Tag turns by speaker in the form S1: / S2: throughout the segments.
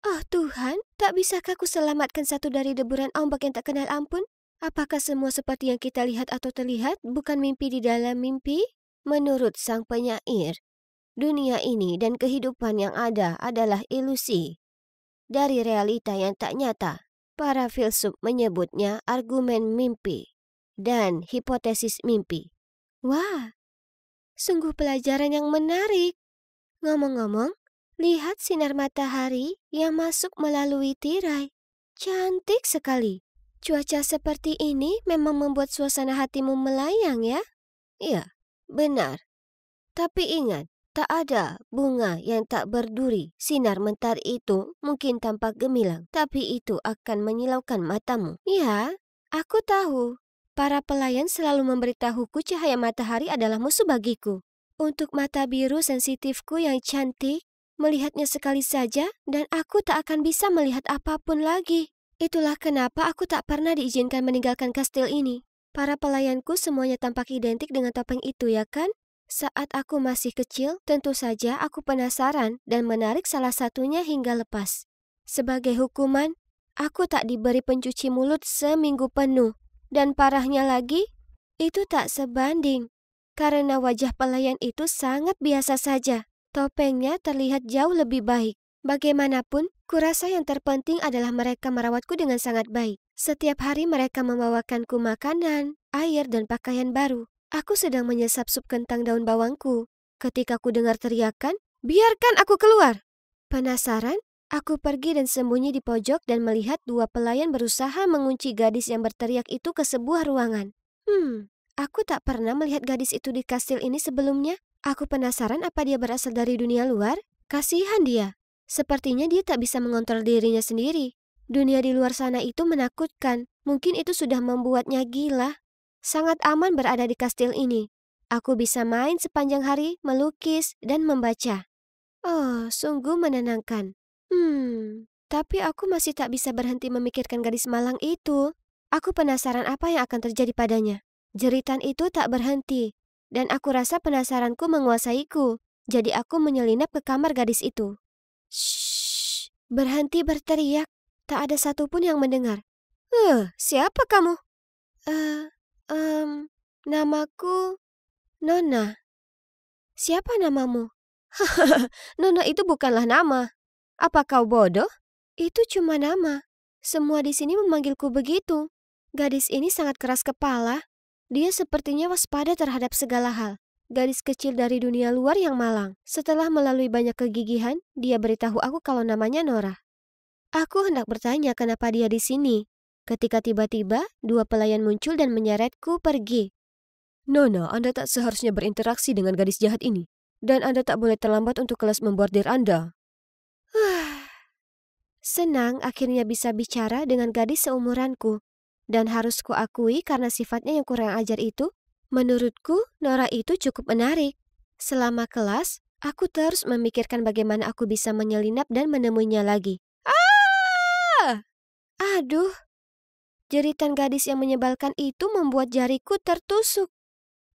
S1: Oh Tuhan, tak bisakah ku selamatkan satu dari deburan ombak yang tak kenal ampun? Apakah semua seperti yang kita lihat atau terlihat bukan mimpi di dalam mimpi? Menurut sang penyair, dunia ini dan kehidupan yang ada adalah ilusi dari realita yang tak nyata. Para filsuf menyebutnya argumen mimpi dan hipotesis mimpi. Wah, sungguh pelajaran yang menarik. Ngomong-ngomong, lihat sinar matahari yang masuk melalui tirai. Cantik sekali. Cuaca seperti ini memang membuat suasana hatimu melayang ya? Iya, benar. Tapi ingat, tak ada bunga yang tak berduri. Sinar mentari itu mungkin tampak gemilang, tapi itu akan menyilaukan matamu. Ya, aku tahu. Para pelayan selalu memberitahuku cahaya matahari adalah musuh bagiku. Untuk mata biru sensitifku yang cantik, melihatnya sekali saja dan aku tak akan bisa melihat apapun lagi. Itulah kenapa aku tak pernah diizinkan meninggalkan kastil ini. Para pelayanku semuanya tampak identik dengan topeng itu ya kan? Saat aku masih kecil, tentu saja aku penasaran dan menarik salah satunya hingga lepas. Sebagai hukuman, aku tak diberi pencuci mulut seminggu penuh. Dan parahnya lagi, itu tak sebanding. Karena wajah pelayan itu sangat biasa saja. Topengnya terlihat jauh lebih baik. Bagaimanapun, kurasa yang terpenting adalah mereka merawatku dengan sangat baik. Setiap hari mereka membawakanku makanan, air, dan pakaian baru. Aku sedang menyesap sup kentang daun bawangku. Ketika ku dengar teriakan, "Biarkan aku keluar!" Penasaran, aku pergi dan sembunyi di pojok dan melihat dua pelayan berusaha mengunci gadis yang berteriak itu ke sebuah ruangan. Aku tak pernah melihat gadis itu di kastil ini sebelumnya. Aku penasaran apa dia berasal dari dunia luar. Kasihan dia. Sepertinya dia tak bisa mengontrol dirinya sendiri. Dunia di luar sana itu menakutkan. Mungkin itu sudah membuatnya gila. Sangat aman berada di kastil ini. Aku bisa main sepanjang hari, melukis, dan membaca. Oh, sungguh menenangkan. Tapi aku masih tak bisa berhenti memikirkan gadis malang itu. Aku penasaran apa yang akan terjadi padanya. Jeritan itu tak berhenti, dan aku rasa penasaranku menguasaiku. Jadi aku menyelinap ke kamar gadis itu. Shh, berhenti berteriak. Tak ada satupun yang mendengar. Siapa kamu? Namaku Nona. Siapa namamu? Nona itu bukanlah nama. Apa kau bodoh? Itu cuma nama. Semua di sini memanggilku begitu. Gadis ini sangat keras kepala. Dia sepertinya waspada terhadap segala hal. Gadis kecil dari dunia luar yang malang. Setelah melalui banyak kegigihan, dia beritahu aku kalau namanya Nora. Aku hendak bertanya kenapa dia di sini. Ketika tiba-tiba, dua pelayan muncul dan menyeretku pergi. Nona, Anda tak seharusnya berinteraksi dengan gadis jahat ini. Dan Anda tak boleh terlambat untuk kelas membordir Anda. Senang akhirnya bisa bicara dengan gadis seumuranku. Dan harus kuakui karena sifatnya yang kurang ajar itu, menurutku Nora itu cukup menarik. Selama kelas, aku terus memikirkan bagaimana aku bisa menyelinap dan menemuinya lagi. Aduh, jeritan gadis yang menyebalkan itu membuat jariku tertusuk.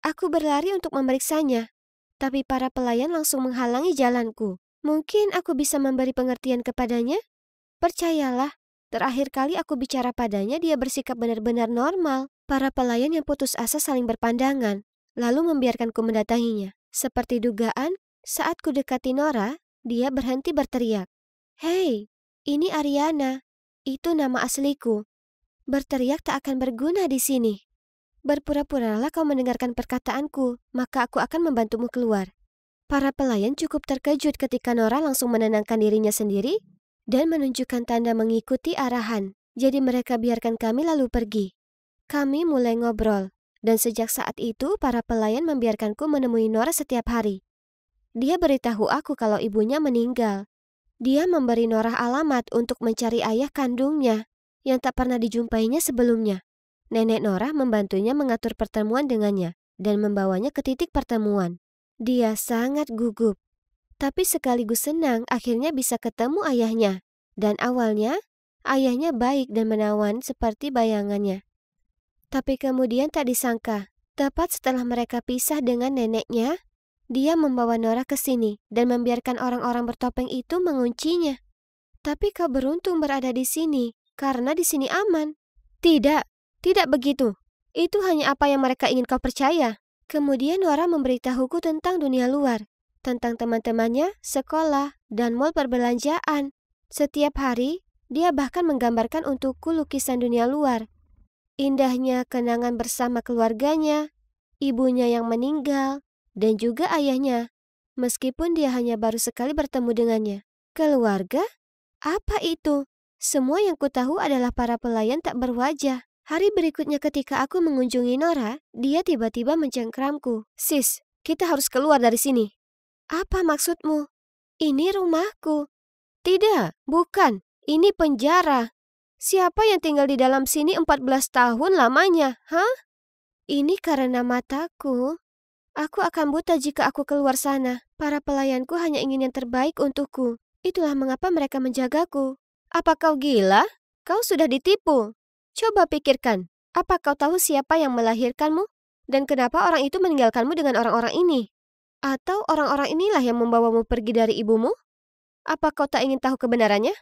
S1: Aku berlari untuk memeriksanya, tapi para pelayan langsung menghalangi jalanku. Mungkin aku bisa memberi pengertian kepadanya? Percayalah, terakhir kali aku bicara padanya dia bersikap benar-benar normal. Para pelayan yang putus asa saling berpandangan, lalu membiarkanku mendatanginya. Seperti dugaan, saat ku dekati Nora, dia berhenti berteriak. Hei, ini Ariana. Itu nama asliku. Berteriak tak akan berguna di sini. Berpura-puralah kau mendengarkan perkataanku, maka aku akan membantumu keluar. Para pelayan cukup terkejut ketika Nora langsung menenangkan dirinya sendiri dan menunjukkan tanda mengikuti arahan. Jadi mereka biarkan kami lalu pergi. Kami mulai ngobrol, dan sejak saat itu para pelayan membiarkanku menemui Nora setiap hari. Dia beritahu aku kalau ibunya meninggal. Dia memberi Nora alamat untuk mencari ayah kandungnya yang tak pernah dijumpainya sebelumnya. Nenek Nora membantunya mengatur pertemuan dengannya dan membawanya ke titik pertemuan. Dia sangat gugup, tapi sekaligus senang akhirnya bisa ketemu ayahnya. Dan awalnya, ayahnya baik dan menawan seperti bayangannya. Tapi kemudian tak disangka, tepat setelah mereka pisah dengan neneknya, dia membawa Nora ke sini dan membiarkan orang-orang bertopeng itu menguncinya. Tapi kau beruntung berada di sini, karena di sini aman. Tidak, tidak begitu. Itu hanya apa yang mereka ingin kau percaya. Kemudian Nora memberitahuku tentang dunia luar, tentang teman-temannya, sekolah, dan mal perbelanjaan. Setiap hari, dia bahkan menggambarkan untukku lukisan dunia luar. Indahnya kenangan bersama keluarganya, ibunya yang meninggal, dan juga ayahnya, meskipun dia hanya baru sekali bertemu dengannya. Keluarga? Apa itu? Semua yang kutahu adalah para pelayan tak berwajah. Hari berikutnya ketika aku mengunjungi Nora, dia tiba-tiba mencengkramku. Sis, kita harus keluar dari sini. Apa maksudmu? Ini rumahku. Tidak, bukan. Ini penjara. Siapa yang tinggal di dalam sini 14 tahun lamanya? Hah? Ini karena mataku. Aku akan buta jika aku keluar sana. Para pelayanku hanya ingin yang terbaik untukku. Itulah mengapa mereka menjagaku. Apa kau gila? Kau sudah ditipu. Coba pikirkan, apa kau tahu siapa yang melahirkanmu? Dan kenapa orang itu meninggalkanmu dengan orang-orang ini? Atau orang-orang inilah yang membawamu pergi dari ibumu? Apa kau tak ingin tahu kebenarannya?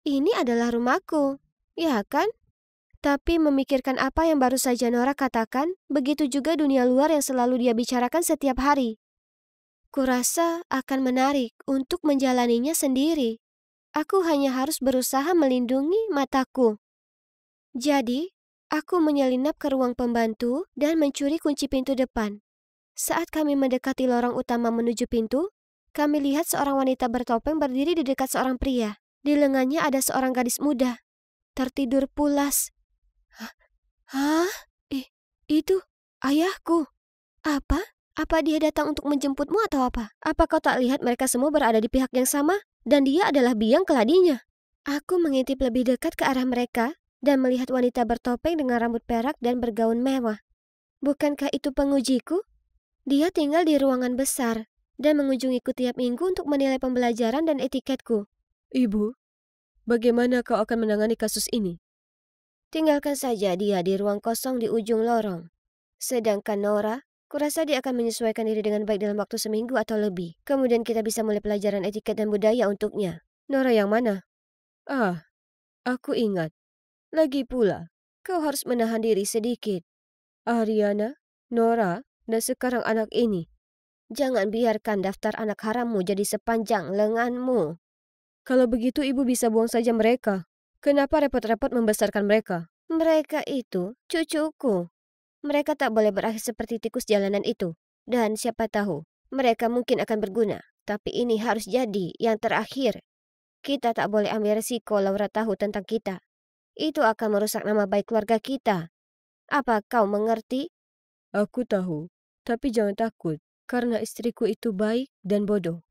S1: Ini adalah rumahku, ya kan? Tapi memikirkan apa yang baru saja Nora katakan, begitu juga dunia luar yang selalu dia bicarakan setiap hari. Kurasa akan menarik untuk menjalaninya sendiri. Aku hanya harus berusaha melindungi mataku. Jadi, aku menyelinap ke ruang pembantu dan mencuri kunci pintu depan. Saat kami mendekati lorong utama menuju pintu, kami lihat seorang wanita bertopeng berdiri di dekat seorang pria. Di lengannya ada seorang gadis muda, tertidur pulas. Hah? Itu ayahku. Apa? Apa dia datang untuk menjemputmu atau apa? Apa kau tak lihat mereka semua berada di pihak yang sama? Dan dia adalah biang keladinya. Aku mengintip lebih dekat ke arah mereka dan melihat wanita bertopeng dengan rambut perak dan bergaun mewah. Bukankah itu pengujiku? Dia tinggal di ruangan besar dan mengunjungiku tiap minggu untuk menilai pembelajaran dan etiketku. Ibu, bagaimana kau akan menangani kasus ini? Tinggalkan saja dia di ruang kosong di ujung lorong. Sedangkan Nora, kurasa dia akan menyesuaikan diri dengan baik dalam waktu seminggu atau lebih. Kemudian kita bisa mulai pelajaran etiket dan budaya untuknya. Nora yang mana? Ah, aku ingat. Lagi pula, kau harus menahan diri sedikit. Ariana, Nora, dan sekarang anak ini. Jangan biarkan daftar anak harammu jadi sepanjang lenganmu. Kalau begitu ibu bisa buang saja mereka. Kenapa repot-repot membesarkan mereka? Mereka itu cucuku. Mereka tak boleh berakhir seperti tikus jalanan itu. Dan siapa tahu, mereka mungkin akan berguna. Tapi ini harus jadi yang terakhir. Kita tak boleh ambil resiko Laura tahu tentang kita. Itu akan merusak nama baik keluarga kita. Apa kau mengerti? Aku tahu, tapi jangan takut. Karena istriku itu baik dan bodoh.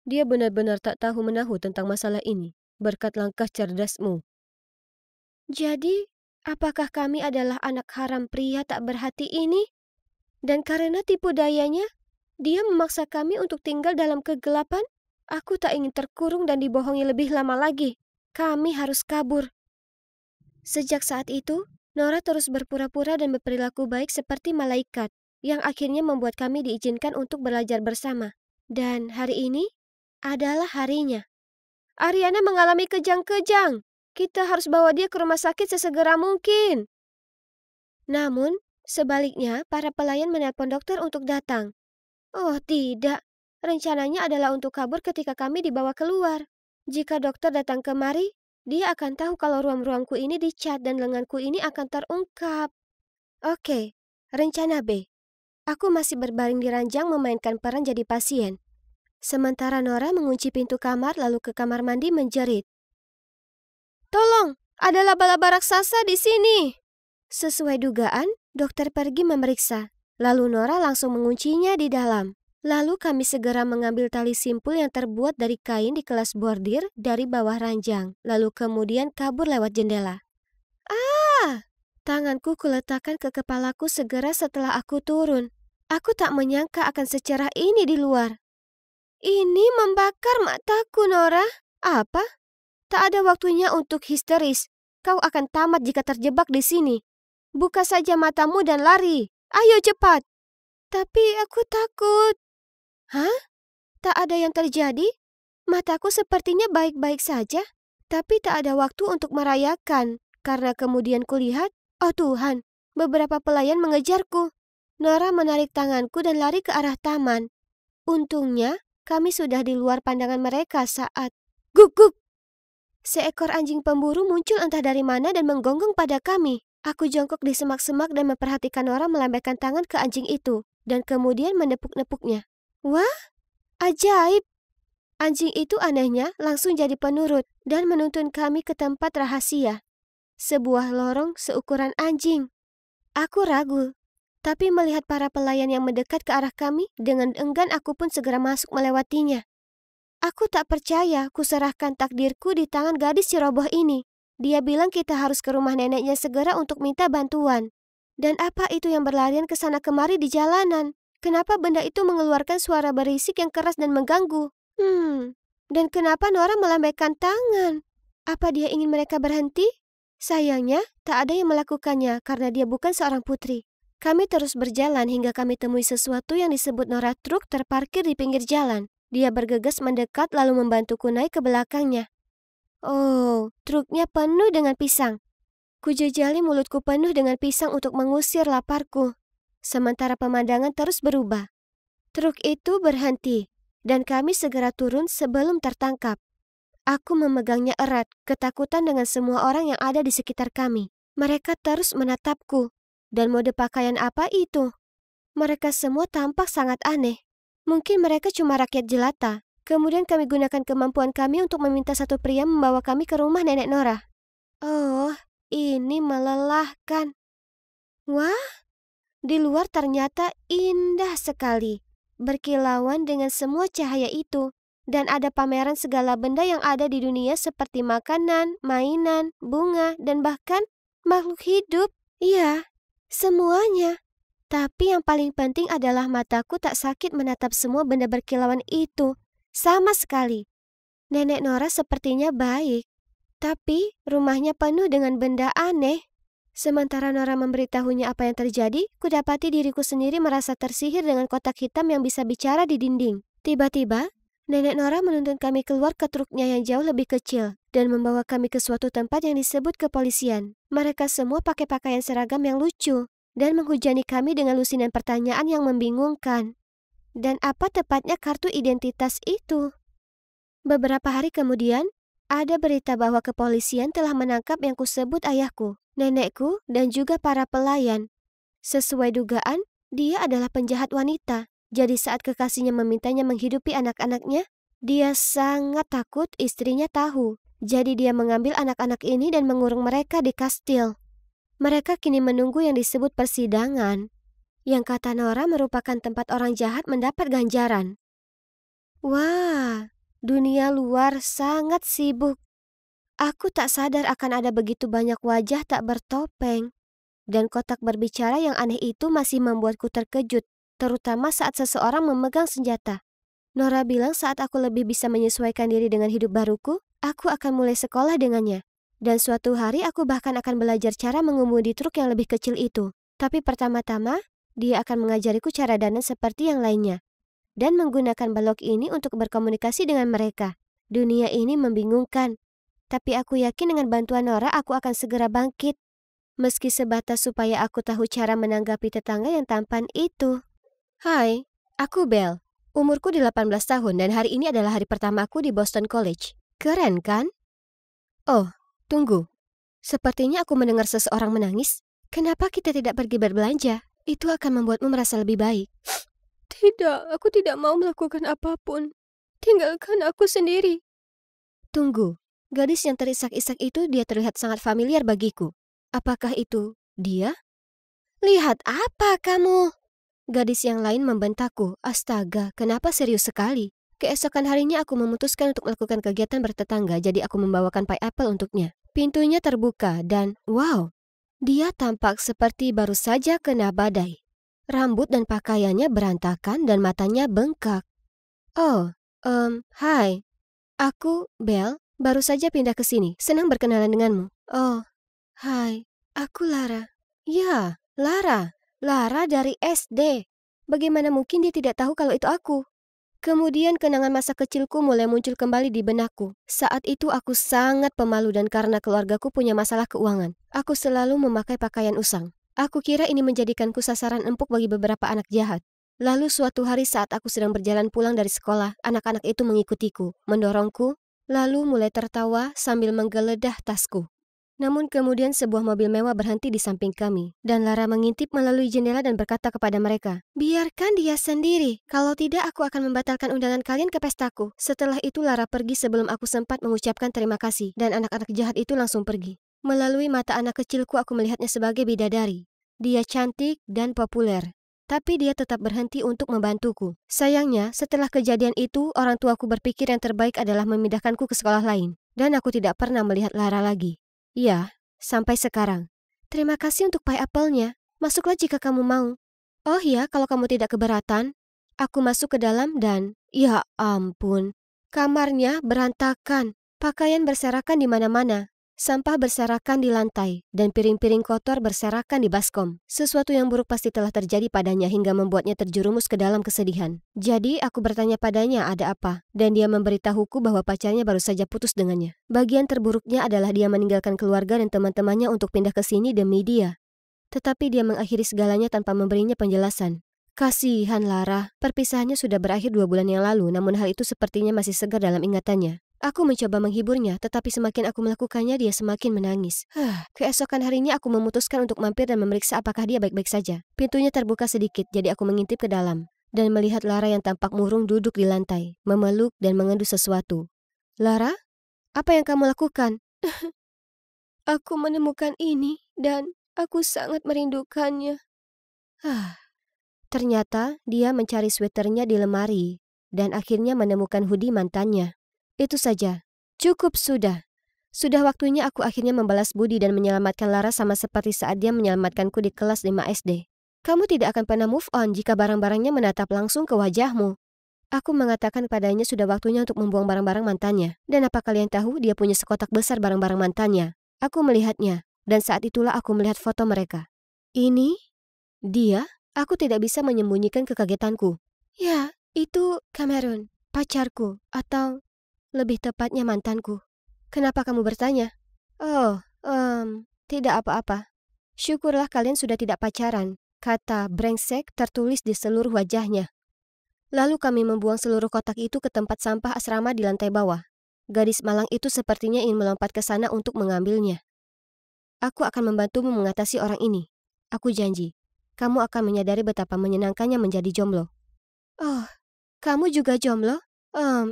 S1: Dia benar-benar tak tahu menahu tentang masalah ini. Berkat langkah cerdasmu. Jadi, apakah kami adalah anak haram pria tak berhati ini? Dan karena tipu dayanya, dia memaksa kami untuk tinggal dalam kegelapan? Aku tak ingin terkurung dan dibohongi lebih lama lagi. Kami harus kabur. Sejak saat itu, Nora terus berpura-pura dan berperilaku baik seperti malaikat, yang akhirnya membuat kami diizinkan untuk belajar bersama. Dan hari ini adalah harinya. Ariana mengalami kejang-kejang. Kita harus bawa dia ke rumah sakit sesegera mungkin. Namun, sebaliknya para pelayan menelpon dokter untuk datang. Oh tidak, rencananya adalah untuk kabur ketika kami dibawa keluar. Jika dokter datang kemari, dia akan tahu kalau ruang-ruangku ini dicat dan lenganku ini akan terungkap. Oke, rencana B. Aku masih berbaring di ranjang memainkan peran jadi pasien. Sementara Nora mengunci pintu kamar lalu ke kamar mandi menjerit. Tolong, ada laba-laba raksasa di sini. Sesuai dugaan, dokter pergi memeriksa. Lalu Nora langsung menguncinya di dalam. Lalu kami segera mengambil tali simpul yang terbuat dari kain di kelas bordir dari bawah ranjang. Lalu kemudian kabur lewat jendela. Ah! Tanganku kuletakkan ke kepalaku segera setelah aku turun. Aku tak menyangka akan secerah ini di luar. Ini membakar mataku, Nora. Apa? Tak ada waktunya untuk histeris. Kau akan tamat jika terjebak di sini. Buka saja matamu dan lari. Ayo cepat. Tapi aku takut. Hah? Tak ada yang terjadi? Mataku sepertinya baik-baik saja. Tapi tak ada waktu untuk merayakan, karena kemudian kulihat, oh Tuhan, beberapa pelayan mengejarku. Nora menarik tanganku dan lari ke arah taman. Untungnya, kami sudah di luar pandangan mereka saat guk-guk. Seekor anjing pemburu muncul entah dari mana dan menggonggong pada kami. Aku jongkok di semak-semak dan memperhatikan Nora melambaikan tangan ke anjing itu, dan kemudian menepuk-nepuknya. Wah, ajaib! Anjing itu anehnya langsung jadi penurut dan menuntun kami ke tempat rahasia. Sebuah lorong seukuran anjing. Aku ragu, tapi melihat para pelayan yang mendekat ke arah kami, dengan enggan aku pun segera masuk melewatinya. Aku tak percaya kuserahkan takdirku di tangan gadis ceroboh ini. Dia bilang kita harus ke rumah neneknya segera untuk minta bantuan. Dan apa itu yang berlarian ke sana kemari di jalanan? Kenapa benda itu mengeluarkan suara berisik yang keras dan mengganggu? Dan kenapa Nora melambaikan tangan? Apa dia ingin mereka berhenti? Sayangnya, tak ada yang melakukannya karena dia bukan seorang putri. Kami terus berjalan hingga kami temui sesuatu yang disebut Nora truk terparkir di pinggir jalan. Dia bergegas mendekat lalu membantuku naik ke belakangnya. Oh, truknya penuh dengan pisang. Kujejali mulutku penuh dengan pisang untuk mengusir laparku. Sementara pemandangan terus berubah. Truk itu berhenti. Dan kami segera turun sebelum tertangkap. Aku memegangnya erat, ketakutan dengan semua orang yang ada di sekitar kami. Mereka terus menatapku. Dan mode pakaian apa itu? Mereka semua tampak sangat aneh. Mungkin mereka cuma rakyat jelata. Kemudian kami gunakan kemampuan kami untuk meminta satu pria membawa kami ke rumah nenek Nora. Oh, ini melelahkan. Wah, di luar ternyata indah sekali. Berkilauan dengan semua cahaya itu, dan ada pameran segala benda yang ada di dunia seperti makanan, mainan, bunga, dan bahkan makhluk hidup. Iya, semuanya. Tapi yang paling penting adalah mataku tak sakit menatap semua benda berkilauan itu. Sama sekali. Nenek Nora sepertinya baik, tapi rumahnya penuh dengan benda aneh. Sementara Nora memberitahunya apa yang terjadi, kudapati diriku sendiri merasa tersihir dengan kotak hitam yang bisa bicara di dinding. Tiba-tiba, nenek Nora menuntun kami keluar ke truknya yang jauh lebih kecil dan membawa kami ke suatu tempat yang disebut kepolisian. Mereka semua pakai pakaian seragam yang lucu dan menghujani kami dengan lusinan pertanyaan yang membingungkan. Dan apa tepatnya kartu identitas itu? Beberapa hari kemudian, ada berita bahwa kepolisian telah menangkap yang kusebut ayahku, nenekku, dan juga para pelayan. Sesuai dugaan, dia adalah penjahat wanita. Jadi saat kekasihnya memintanya menghidupi anak-anaknya, dia sangat takut istrinya tahu. Jadi dia mengambil anak-anak ini dan mengurung mereka di kastil. Mereka kini menunggu yang disebut persidangan, yang kata Nora merupakan tempat orang jahat mendapat ganjaran. Wah, dunia luar sangat sibuk. Aku tak sadar akan ada begitu banyak wajah tak bertopeng. Dan kotak berbicara yang aneh itu masih membuatku terkejut, terutama saat seseorang memegang senjata. Nora bilang saat aku lebih bisa menyesuaikan diri dengan hidup baruku, aku akan mulai sekolah dengannya. Dan suatu hari aku bahkan akan belajar cara mengemudi truk yang lebih kecil itu. Tapi pertama-tama, dia akan mengajariku cara dandan seperti yang lainnya. Dan menggunakan balok ini untuk berkomunikasi dengan mereka. Dunia ini membingungkan. Tapi aku yakin dengan bantuan Nora aku akan segera bangkit. Meski sebatas supaya aku tahu cara menanggapi tetangga yang tampan itu. Hai, aku Belle. Umurku 18 tahun dan hari ini adalah hari pertamaku di Boston College. Keren kan? Oh, tunggu. Sepertinya aku mendengar seseorang menangis. Kenapa kita tidak pergi berbelanja? Itu akan membuatmu merasa lebih baik. Tidak, aku tidak mau melakukan apapun. Tinggalkan aku sendiri. Tunggu. Gadis yang terisak-isak itu dia terlihat sangat familiar bagiku. Apakah itu dia? Lihat apa kamu? Gadis yang lain membentakku. Astaga, kenapa serius sekali? Keesokan harinya aku memutuskan untuk melakukan kegiatan bertetangga, jadi aku membawakan pie apple untuknya. Pintunya terbuka dan, wow, dia tampak seperti baru saja kena badai. Rambut dan pakaiannya berantakan dan matanya bengkak. Oh, hai. Aku, Belle. Baru saja pindah ke sini. Senang berkenalan denganmu. Oh, hai. Aku Lara. Ya, Lara. Lara dari SD. Bagaimana mungkin dia tidak tahu kalau itu aku? Kemudian kenangan masa kecilku mulai muncul kembali di benakku. Saat itu aku sangat pemalu dan karena keluargaku punya masalah keuangan, aku selalu memakai pakaian usang. Aku kira ini menjadikanku sasaran empuk bagi beberapa anak jahat. Lalu suatu hari saat aku sedang berjalan pulang dari sekolah, anak-anak itu mengikutiku, mendorongku, lalu mulai tertawa sambil menggeledah tasku. Namun kemudian sebuah mobil mewah berhenti di samping kami, dan Lara mengintip melalui jendela dan berkata kepada mereka, "Biarkan dia sendiri, kalau tidak aku akan membatalkan undangan kalian ke pestaku." Setelah itu Lara pergi sebelum aku sempat mengucapkan terima kasih, dan anak-anak jahat itu langsung pergi. Melalui mata anak kecilku aku melihatnya sebagai bidadari. Dia cantik dan populer, tapi dia tetap berhenti untuk membantuku. Sayangnya, setelah kejadian itu, orang tuaku berpikir yang terbaik adalah memindahkanku ke sekolah lain, dan aku tidak pernah melihat Lara lagi. Ya, sampai sekarang. Terima kasih untuk pie apple-nya. Masuklah jika kamu mau. Oh ya, kalau kamu tidak keberatan. Aku masuk ke dalam dan, ya ampun, kamarnya berantakan. Pakaian berserakan di mana-mana. Sampah berserakan di lantai, dan piring-piring kotor berserakan di baskom. Sesuatu yang buruk pasti telah terjadi padanya hingga membuatnya terjerumus ke dalam kesedihan. Jadi, aku bertanya padanya ada apa, dan dia memberitahuku bahwa pacarnya baru saja putus dengannya. Bagian terburuknya adalah dia meninggalkan keluarga dan teman-temannya untuk pindah ke sini demi dia. Tetapi dia mengakhiri segalanya tanpa memberinya penjelasan. Kasihan Lara, perpisahannya sudah berakhir 2 bulan yang lalu, namun hal itu sepertinya masih segar dalam ingatannya. Aku mencoba menghiburnya, tetapi semakin aku melakukannya, dia semakin menangis. Keesokan harinya aku memutuskan untuk mampir dan memeriksa apakah dia baik-baik saja. Pintunya terbuka sedikit, jadi aku mengintip ke dalam, dan melihat Lara yang tampak murung duduk di lantai, memeluk dan mengendu sesuatu. "Lara, apa yang kamu lakukan?" "Aku menemukan ini, dan aku sangat merindukannya." Ternyata dia mencari sweaternya di lemari, dan akhirnya menemukan hoodie mantannya. Itu saja. Cukup sudah. Sudah waktunya aku akhirnya membalas budi dan menyelamatkan Lara sama seperti saat dia menyelamatkanku di kelas 5 SD. Kamu tidak akan pernah move on jika barang-barangnya menatap langsung ke wajahmu. Aku mengatakan padanya sudah waktunya untuk membuang barang-barang mantannya. Dan apa kalian tahu, dia punya sekotak besar barang-barang mantannya. Aku melihatnya, dan saat itulah aku melihat foto mereka. Ini? Dia? Aku tidak bisa menyembunyikan kekagetanku. Ya, itu Cameron, pacarku, atau lebih tepatnya mantanku. Kenapa kamu bertanya? Oh, tidak apa-apa. Syukurlah kalian sudah tidak pacaran. Kata brengsek tertulis di seluruh wajahnya. Lalu kami membuang seluruh kotak itu ke tempat sampah asrama di lantai bawah. Gadis malang itu sepertinya ingin melompat ke sana untuk mengambilnya. Aku akan membantumu mengatasi orang ini. Aku janji. Kamu akan menyadari betapa menyenangkannya menjadi jomblo. Oh, kamu juga jomblo?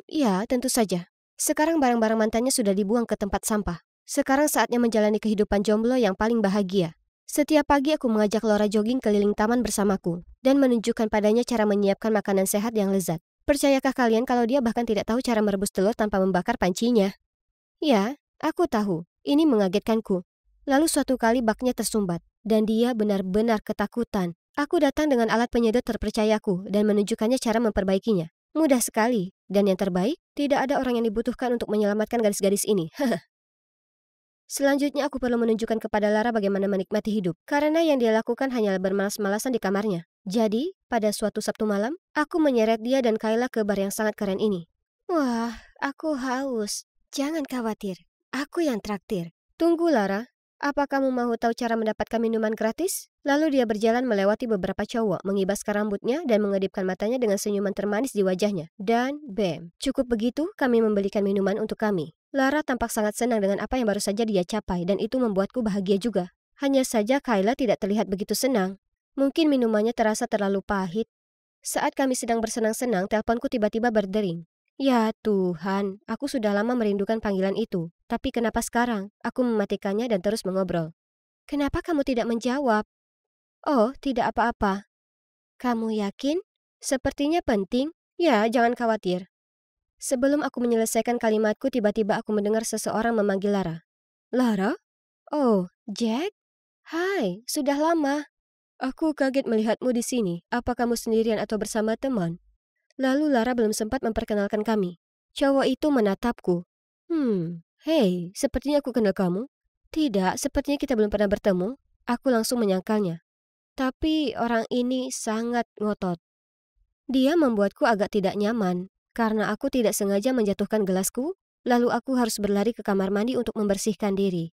S1: Ya, tentu saja. Sekarang barang-barang mantannya sudah dibuang ke tempat sampah. Sekarang saatnya menjalani kehidupan jomblo yang paling bahagia. Setiap pagi aku mengajak Laura jogging keliling taman bersamaku dan menunjukkan padanya cara menyiapkan makanan sehat yang lezat. Percayakah kalian kalau dia bahkan tidak tahu cara merebus telur tanpa membakar pancinya? Ya, aku tahu. Ini mengagetkanku. Lalu suatu kali baknya tersumbat, dan dia benar-benar ketakutan. Aku datang dengan alat penyedot terpercayaku dan menunjukkannya cara memperbaikinya. Mudah sekali, dan yang terbaik, tidak ada orang yang dibutuhkan untuk menyelamatkan gadis-gadis ini. Selanjutnya aku perlu menunjukkan kepada Lara bagaimana menikmati hidup, karena yang dia lakukan hanyalah bermalas-malasan di kamarnya. Jadi, pada suatu Sabtu malam, aku menyeret dia dan Kayla ke bar yang sangat keren ini. Wah, aku haus. Jangan khawatir, aku yang traktir. Tunggu Lara, apa kamu mau tahu cara mendapatkan minuman gratis? Lalu dia berjalan melewati beberapa cowok, mengibaskan rambutnya dan mengedipkan matanya dengan senyuman termanis di wajahnya. Dan bam, cukup begitu kami membelikan minuman untuk kami. Lara tampak sangat senang dengan apa yang baru saja dia capai dan itu membuatku bahagia juga. Hanya saja Kayla tidak terlihat begitu senang. Mungkin minumannya terasa terlalu pahit. Saat kami sedang bersenang-senang, teleponku tiba-tiba berdering. Ya Tuhan, aku sudah lama merindukan panggilan itu. Tapi kenapa sekarang? Aku mematikannya dan terus mengobrol. Kenapa kamu tidak menjawab? Oh, tidak apa-apa. Kamu yakin? Sepertinya penting. Ya, jangan khawatir. Sebelum aku menyelesaikan kalimatku, tiba-tiba aku mendengar seseorang memanggil Lara. Lara? Oh, Jack? Hai, sudah lama. Aku kaget melihatmu di sini. Apa kamu sendirian atau bersama teman? Lalu Lara belum sempat memperkenalkan kami. Cowok itu menatapku. Hei, sepertinya aku kenal kamu. Tidak, sepertinya kita belum pernah bertemu. Aku langsung menyangkalnya. Tapi orang ini sangat ngotot. Dia membuatku agak tidak nyaman, karena aku tidak sengaja menjatuhkan gelasku, lalu aku harus berlari ke kamar mandi untuk membersihkan diri.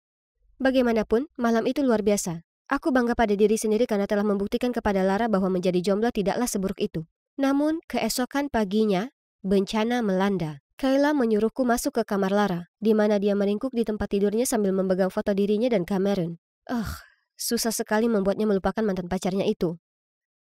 S1: Bagaimanapun, malam itu luar biasa. Aku bangga pada diri sendiri karena telah membuktikan kepada Lara bahwa menjadi jomblo tidaklah seburuk itu. Namun, keesokan paginya, bencana melanda. Kayla menyuruhku masuk ke kamar Lara, di mana dia meringkuk di tempat tidurnya sambil memegang foto dirinya dan Cameron. Susah sekali membuatnya melupakan mantan pacarnya itu.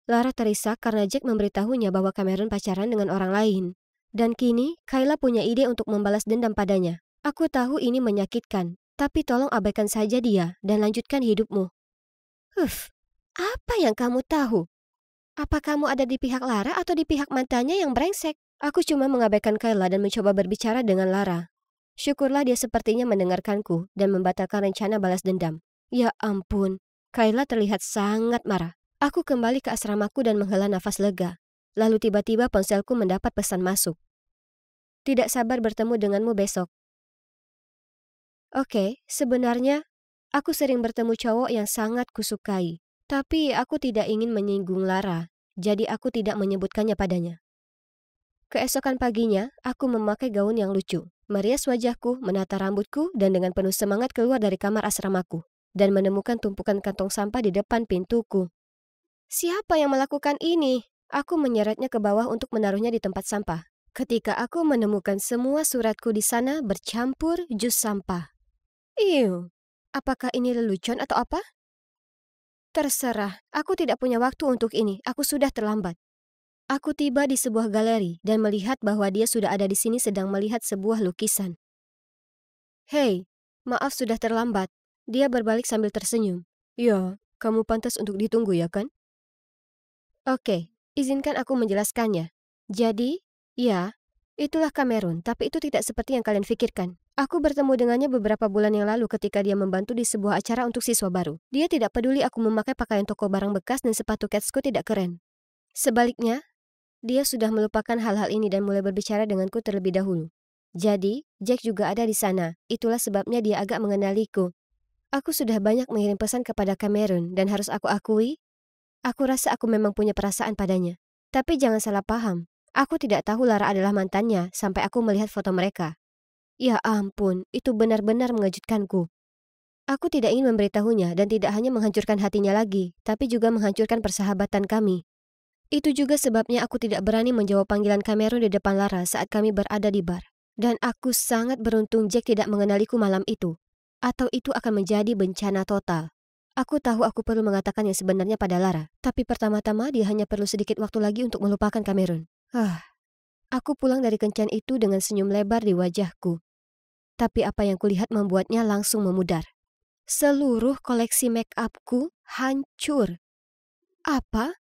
S1: Lara terisak karena Jack memberitahunya bahwa Cameron pacaran dengan orang lain. Dan kini, Kayla punya ide untuk membalas dendam padanya. Aku tahu ini menyakitkan, tapi tolong abaikan saja dia dan lanjutkan hidupmu. Apa yang kamu tahu? Apa kamu ada di pihak Lara atau di pihak mantannya yang brengsek? Aku cuma mengabaikan Kayla dan mencoba berbicara dengan Lara. Syukurlah dia sepertinya mendengarkanku dan membatalkan rencana balas dendam. Ya ampun, Kayla terlihat sangat marah. Aku kembali ke asramaku dan menghela nafas lega. Lalu tiba-tiba ponselku mendapat pesan masuk. Tidak sabar bertemu denganmu besok. Oke, sebenarnya aku sering bertemu cowok yang sangat kusukai. Tapi aku tidak ingin menyinggung Lara, jadi aku tidak menyebutkannya padanya. Keesokan paginya, aku memakai gaun yang lucu, merias wajahku, menata rambutku, dan dengan penuh semangat keluar dari kamar asramaku, dan menemukan tumpukan kantong sampah di depan pintuku. Siapa yang melakukan ini? Aku menyeretnya ke bawah untuk menaruhnya di tempat sampah. Ketika aku menemukan semua suratku di sana bercampur jus sampah. Apakah ini lelucon atau apa? Terserah, aku tidak punya waktu untuk ini, aku sudah terlambat. Aku tiba di sebuah galeri dan melihat bahwa dia sudah ada di sini sedang melihat sebuah lukisan. Hei, maaf sudah terlambat. Dia berbalik sambil tersenyum. Ya, kamu pantas untuk ditunggu ya kan? Oke, izinkan aku menjelaskannya. Jadi, ya, itulah Cameron, tapi itu tidak seperti yang kalian pikirkan. Aku bertemu dengannya beberapa bulan yang lalu ketika dia membantu di sebuah acara untuk siswa baru. Dia tidak peduli aku memakai pakaian toko barang bekas dan sepatu Ketsku tidak keren. Sebaliknya, dia sudah melupakan hal-hal ini dan mulai berbicara denganku terlebih dahulu. Jadi, Jack juga ada di sana. Itulah sebabnya dia agak mengenaliku. Aku sudah banyak mengirim pesan kepada Cameron dan harus aku akui, aku rasa aku memang punya perasaan padanya. Tapi jangan salah paham. Aku tidak tahu Lara adalah mantannya sampai aku melihat foto mereka. Ya ampun, itu benar-benar mengejutkanku. Aku tidak ingin memberitahunya dan tidak hanya menghancurkan hatinya lagi, tapi juga menghancurkan persahabatan kami. Itu juga sebabnya aku tidak berani menjawab panggilan Cameron di depan Lara saat kami berada di bar. Dan aku sangat beruntung Jack tidak mengenaliku malam itu. Atau itu akan menjadi bencana total. Aku tahu aku perlu mengatakan yang sebenarnya pada Lara, tapi pertama-tama dia hanya perlu sedikit waktu lagi untuk melupakan Cameron. Aku pulang dari kencan itu dengan senyum lebar di wajahku. Tapi apa yang kulihat membuatnya langsung memudar. Seluruh koleksi make upku hancur. Apa?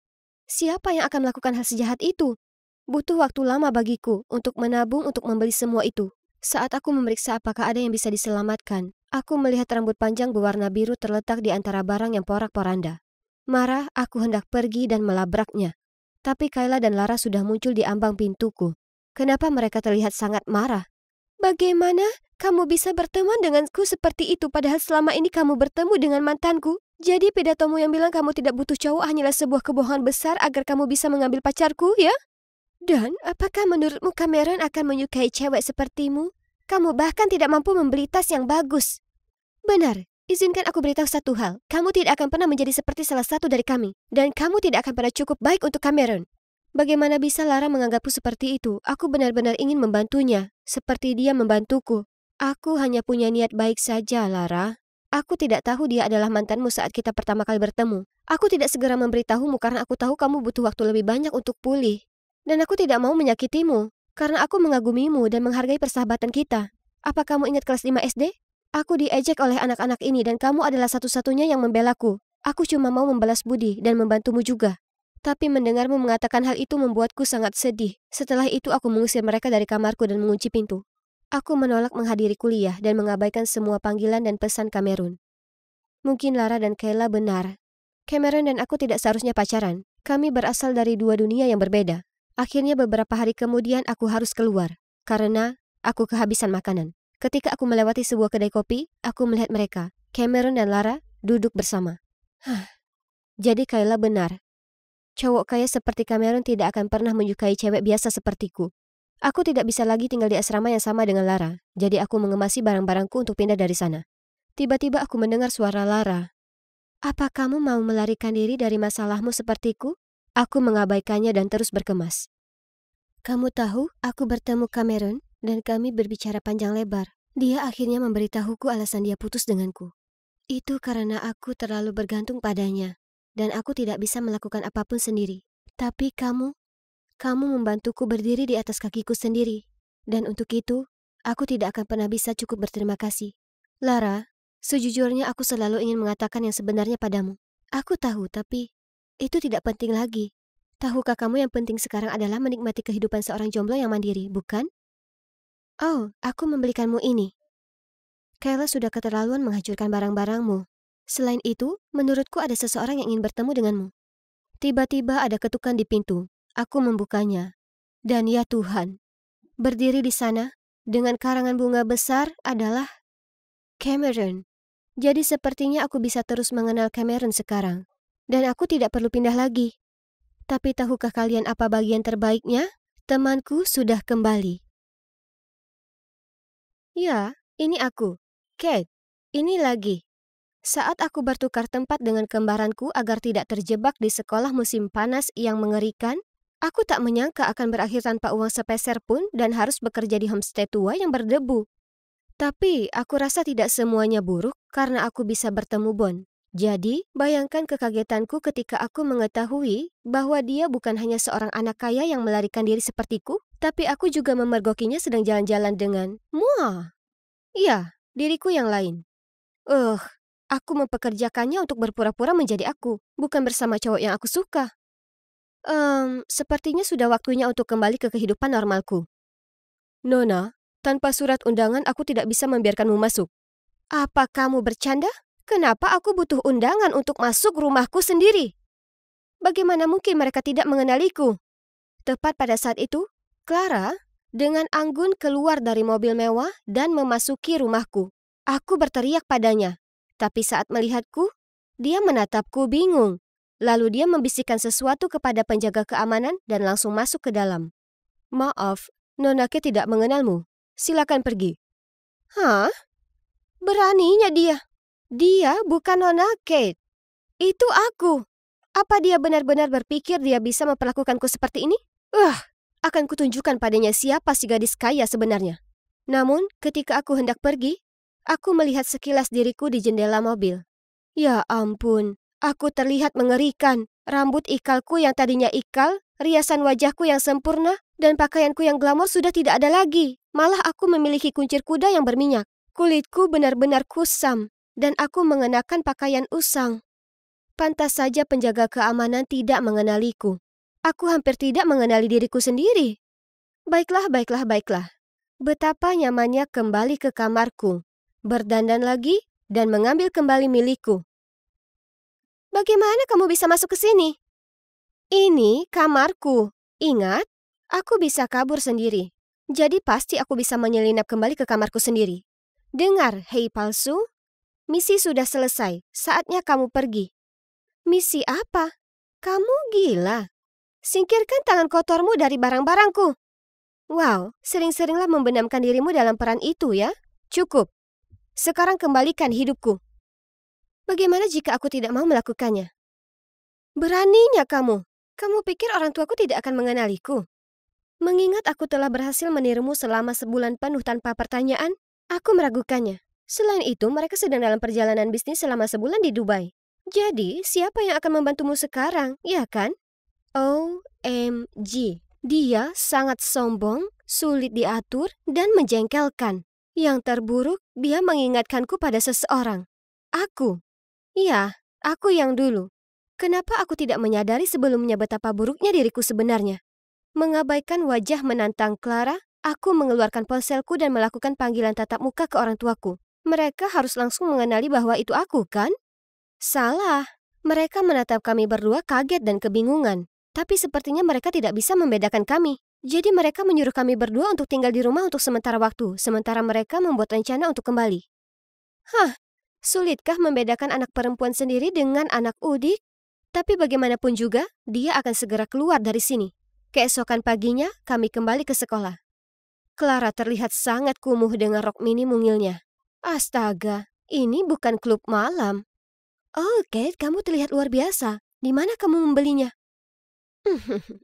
S1: Siapa yang akan melakukan hal sejahat itu? Butuh waktu lama bagiku untuk menabung untuk membeli semua itu. Saat aku memeriksa apakah ada yang bisa diselamatkan, aku melihat rambut panjang berwarna biru terletak di antara barang yang porak-poranda. Marah, aku hendak pergi dan melabraknya. Tapi Kayla dan Lara sudah muncul di ambang pintuku. Kenapa mereka terlihat sangat marah? Bagaimana kamu bisa berteman denganku seperti itu padahal selama ini kamu bertemu dengan mantanku? Jadi pidatomu yang bilang kamu tidak butuh cowok hanyalah sebuah kebohongan besar agar kamu bisa mengambil pacarku, ya? Dan apakah menurutmu Cameron akan menyukai cewek sepertimu? Kamu bahkan tidak mampu membeli tas yang bagus. Benar, izinkan aku beritahu satu hal. Kamu tidak akan pernah menjadi seperti salah satu dari kami. Dan kamu tidak akan pernah cukup baik untuk Cameron. Bagaimana bisa Lara menganggapku seperti itu? Aku benar-benar ingin membantunya, seperti dia membantuku. Aku hanya punya niat baik saja, Lara. Aku tidak tahu dia adalah mantanmu saat kita pertama kali bertemu. Aku tidak segera memberitahumu karena aku tahu kamu butuh waktu lebih banyak untuk pulih. Dan aku tidak mau menyakitimu, karena aku mengagumimu dan menghargai persahabatan kita. Apa kamu ingat kelas 5 SD? Aku diejek oleh anak-anak ini dan kamu adalah satu-satunya yang membelaku. Aku cuma mau membalas budi dan membantumu juga. Tapi mendengarmu mengatakan hal itu membuatku sangat sedih. Setelah itu aku mengusir mereka dari kamarku dan mengunci pintu. Aku menolak menghadiri kuliah dan mengabaikan semua panggilan dan pesan Cameron. Mungkin Lara dan Kayla benar. Cameron dan aku tidak seharusnya pacaran. Kami berasal dari dua dunia yang berbeda. Akhirnya beberapa hari kemudian aku harus keluar. Karena aku kehabisan makanan. Ketika aku melewati sebuah kedai kopi, aku melihat mereka, Cameron dan Lara, duduk bersama. Jadi Kayla benar. Cowok kaya seperti Cameron tidak akan pernah menyukai cewek biasa sepertiku. Aku tidak bisa lagi tinggal di asrama yang sama dengan Lara, jadi aku mengemasi barang-barangku untuk pindah dari sana. Tiba-tiba aku mendengar suara Lara. Apa kamu mau melarikan diri dari masalahmu sepertiku? Aku mengabaikannya dan terus berkemas. Kamu tahu, aku bertemu Cameron dan kami berbicara panjang lebar. Dia akhirnya memberitahuku alasan dia putus denganku. Itu karena aku terlalu bergantung padanya, dan aku tidak bisa melakukan apapun sendiri. Tapi kamu membantuku berdiri di atas kakiku sendiri. Dan untuk itu, aku tidak akan pernah bisa cukup berterima kasih. Lara, sejujurnya aku selalu ingin mengatakan yang sebenarnya padamu. Aku tahu, tapi itu tidak penting lagi. Tahukah kamu yang penting sekarang adalah menikmati kehidupan seorang jomblo yang mandiri, bukan? Oh, aku membelikanmu ini. Kayla sudah keterlaluan menghancurkan barang-barangmu. Selain itu, menurutku ada seseorang yang ingin bertemu denganmu. Tiba-tiba ada ketukan di pintu. Aku membukanya. Dan ya Tuhan, berdiri di sana dengan karangan bunga besar adalah Cameron. Jadi sepertinya aku bisa terus mengenal Cameron sekarang. Dan aku tidak perlu pindah lagi. Tapi tahukah kalian apa bagian terbaiknya? Temanku sudah kembali. Ya, ini aku. Kate, ini lagi. Saat aku bertukar tempat dengan kembaranku agar tidak terjebak di sekolah musim panas yang mengerikan, aku tak menyangka akan berakhir tanpa uang sepeser pun dan harus bekerja di homestay tua yang berdebu. Tapi aku rasa tidak semuanya buruk karena aku bisa bertemu Bon. Jadi, bayangkan kekagetanku ketika aku mengetahui bahwa dia bukan hanya seorang anak kaya yang melarikan diri sepertiku, tapi aku juga memergokinya sedang jalan-jalan dengan Muah. Iya, diriku yang lain. Aku mempekerjakannya untuk berpura-pura menjadi aku, bukan bersama cowok yang aku suka. Sepertinya sudah waktunya untuk kembali ke kehidupan normalku. Nona, tanpa surat undangan aku tidak bisa membiarkanmu masuk. Apa kamu bercanda? Kenapa aku butuh undangan untuk masuk rumahku sendiri? Bagaimana mungkin mereka tidak mengenaliku? Tepat pada saat itu, Clara dengan anggun keluar dari mobil mewah dan memasuki rumahku. Aku berteriak padanya, tapi saat melihatku, dia menatapku bingung. Lalu dia membisikkan sesuatu kepada penjaga keamanan dan langsung masuk ke dalam. Maaf, Nona Kate tidak mengenalmu. Silakan pergi. Hah? Beraninya dia. Dia bukan Nona Kate. Itu aku. Apa dia benar-benar berpikir dia bisa memperlakukanku seperti ini? Akan kutunjukkan padanya siapa si gadis kaya sebenarnya. Namun, ketika aku hendak pergi, aku melihat sekilas diriku di jendela mobil. Ya ampun, aku terlihat mengerikan. Rambut ikalku yang tadinya ikal, riasan wajahku yang sempurna, dan pakaianku yang glamor sudah tidak ada lagi. Malah aku memiliki kuncir kuda yang berminyak. Kulitku benar-benar kusam, dan aku mengenakan pakaian usang. Pantas saja penjaga keamanan tidak mengenaliku. Aku hampir tidak mengenali diriku sendiri. Baiklah. Betapa nyamannya kembali ke kamarku, berdandan lagi, dan mengambil kembali milikku. Bagaimana kamu bisa masuk ke sini? Ini kamarku. Ingat, aku bisa kabur sendiri. Jadi pasti aku bisa menyelinap kembali ke kamarku sendiri. Dengar, hei palsu. Misi sudah selesai. Saatnya kamu pergi. Misi apa? Kamu gila. Singkirkan tangan kotormu dari barang-barangku. Wow, sering-seringlah membenamkan dirimu dalam peran itu ya. Cukup. Sekarang kembalikan hidupku. Bagaimana jika aku tidak mau melakukannya? Beraninya kamu. Kamu pikir orang tuaku tidak akan mengenaliku? Mengingat aku telah berhasil menirumu selama sebulan penuh tanpa pertanyaan, aku meragukannya. Selain itu, mereka sedang dalam perjalanan bisnis selama sebulan di Dubai. Jadi, siapa yang akan membantumu sekarang, ya kan? OMG. Dia sangat sombong, sulit diatur, dan menjengkelkan. Yang terburuk, dia mengingatkanku pada seseorang. Aku. Iya, aku yang dulu. Kenapa aku tidak menyadari sebelumnya betapa buruknya diriku sebenarnya? Mengabaikan wajah menantang Clara, aku mengeluarkan ponselku dan melakukan panggilan tatap muka ke orang tuaku. Mereka harus langsung mengenali bahwa itu aku, kan? Salah. Mereka menatap kami berdua kaget dan kebingungan. Tapi sepertinya mereka tidak bisa membedakan kami. Jadi mereka menyuruh kami berdua untuk tinggal di rumah untuk sementara waktu, sementara mereka membuat rencana untuk kembali. Sulitkah membedakan anak perempuan sendiri dengan anak udik? Tapi bagaimanapun juga, dia akan segera keluar dari sini. Keesokan paginya, kami kembali ke sekolah. Clara terlihat sangat kumuh dengan rok mini mungilnya. Astaga, ini bukan klub malam. Oh, Kate, kamu terlihat luar biasa. Di mana kamu membelinya?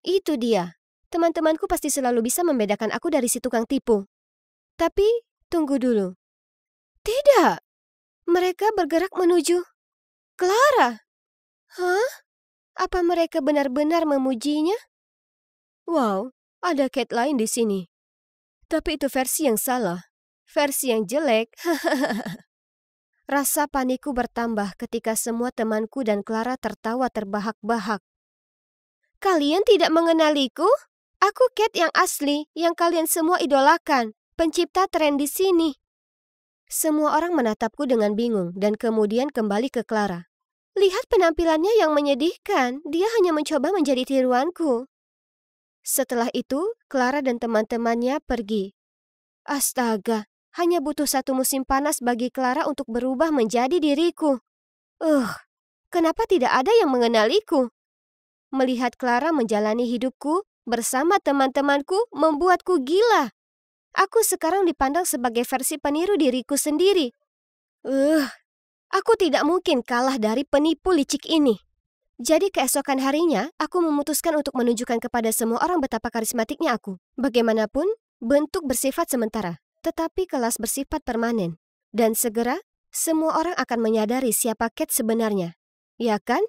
S1: Itu dia. Teman-temanku pasti selalu bisa membedakan aku dari si tukang tipu. Tapi, tunggu dulu. Tidak. Mereka bergerak menuju Clara. Hah? Apa mereka benar-benar memujinya? Wow, ada Kate lain di sini. Tapi itu versi yang salah. Versi yang jelek. Rasa panikku bertambah ketika semua temanku dan Clara tertawa terbahak-bahak. Kalian tidak mengenaliku? Aku Kate yang asli, yang kalian semua idolakan. Pencipta tren di sini. Semua orang menatapku dengan bingung dan kemudian kembali ke Clara. Lihat penampilannya yang menyedihkan. Dia hanya mencoba menjadi tiruanku. Setelah itu, Clara dan teman-temannya pergi. Astaga, hanya butuh satu musim panas bagi Clara untuk berubah menjadi diriku. Kenapa tidak ada yang mengenaliku? Melihat Clara menjalani hidupku bersama teman-temanku membuatku gila. Aku sekarang dipandang sebagai versi peniru diriku sendiri. Aku tidak mungkin kalah dari penipu licik ini. Jadi keesokan harinya, aku memutuskan untuk menunjukkan kepada semua orang betapa karismatiknya aku. Bagaimanapun, bentuk bersifat sementara, tetapi kelas bersifat permanen. Dan segera, semua orang akan menyadari siapa Kate sebenarnya. Ya kan?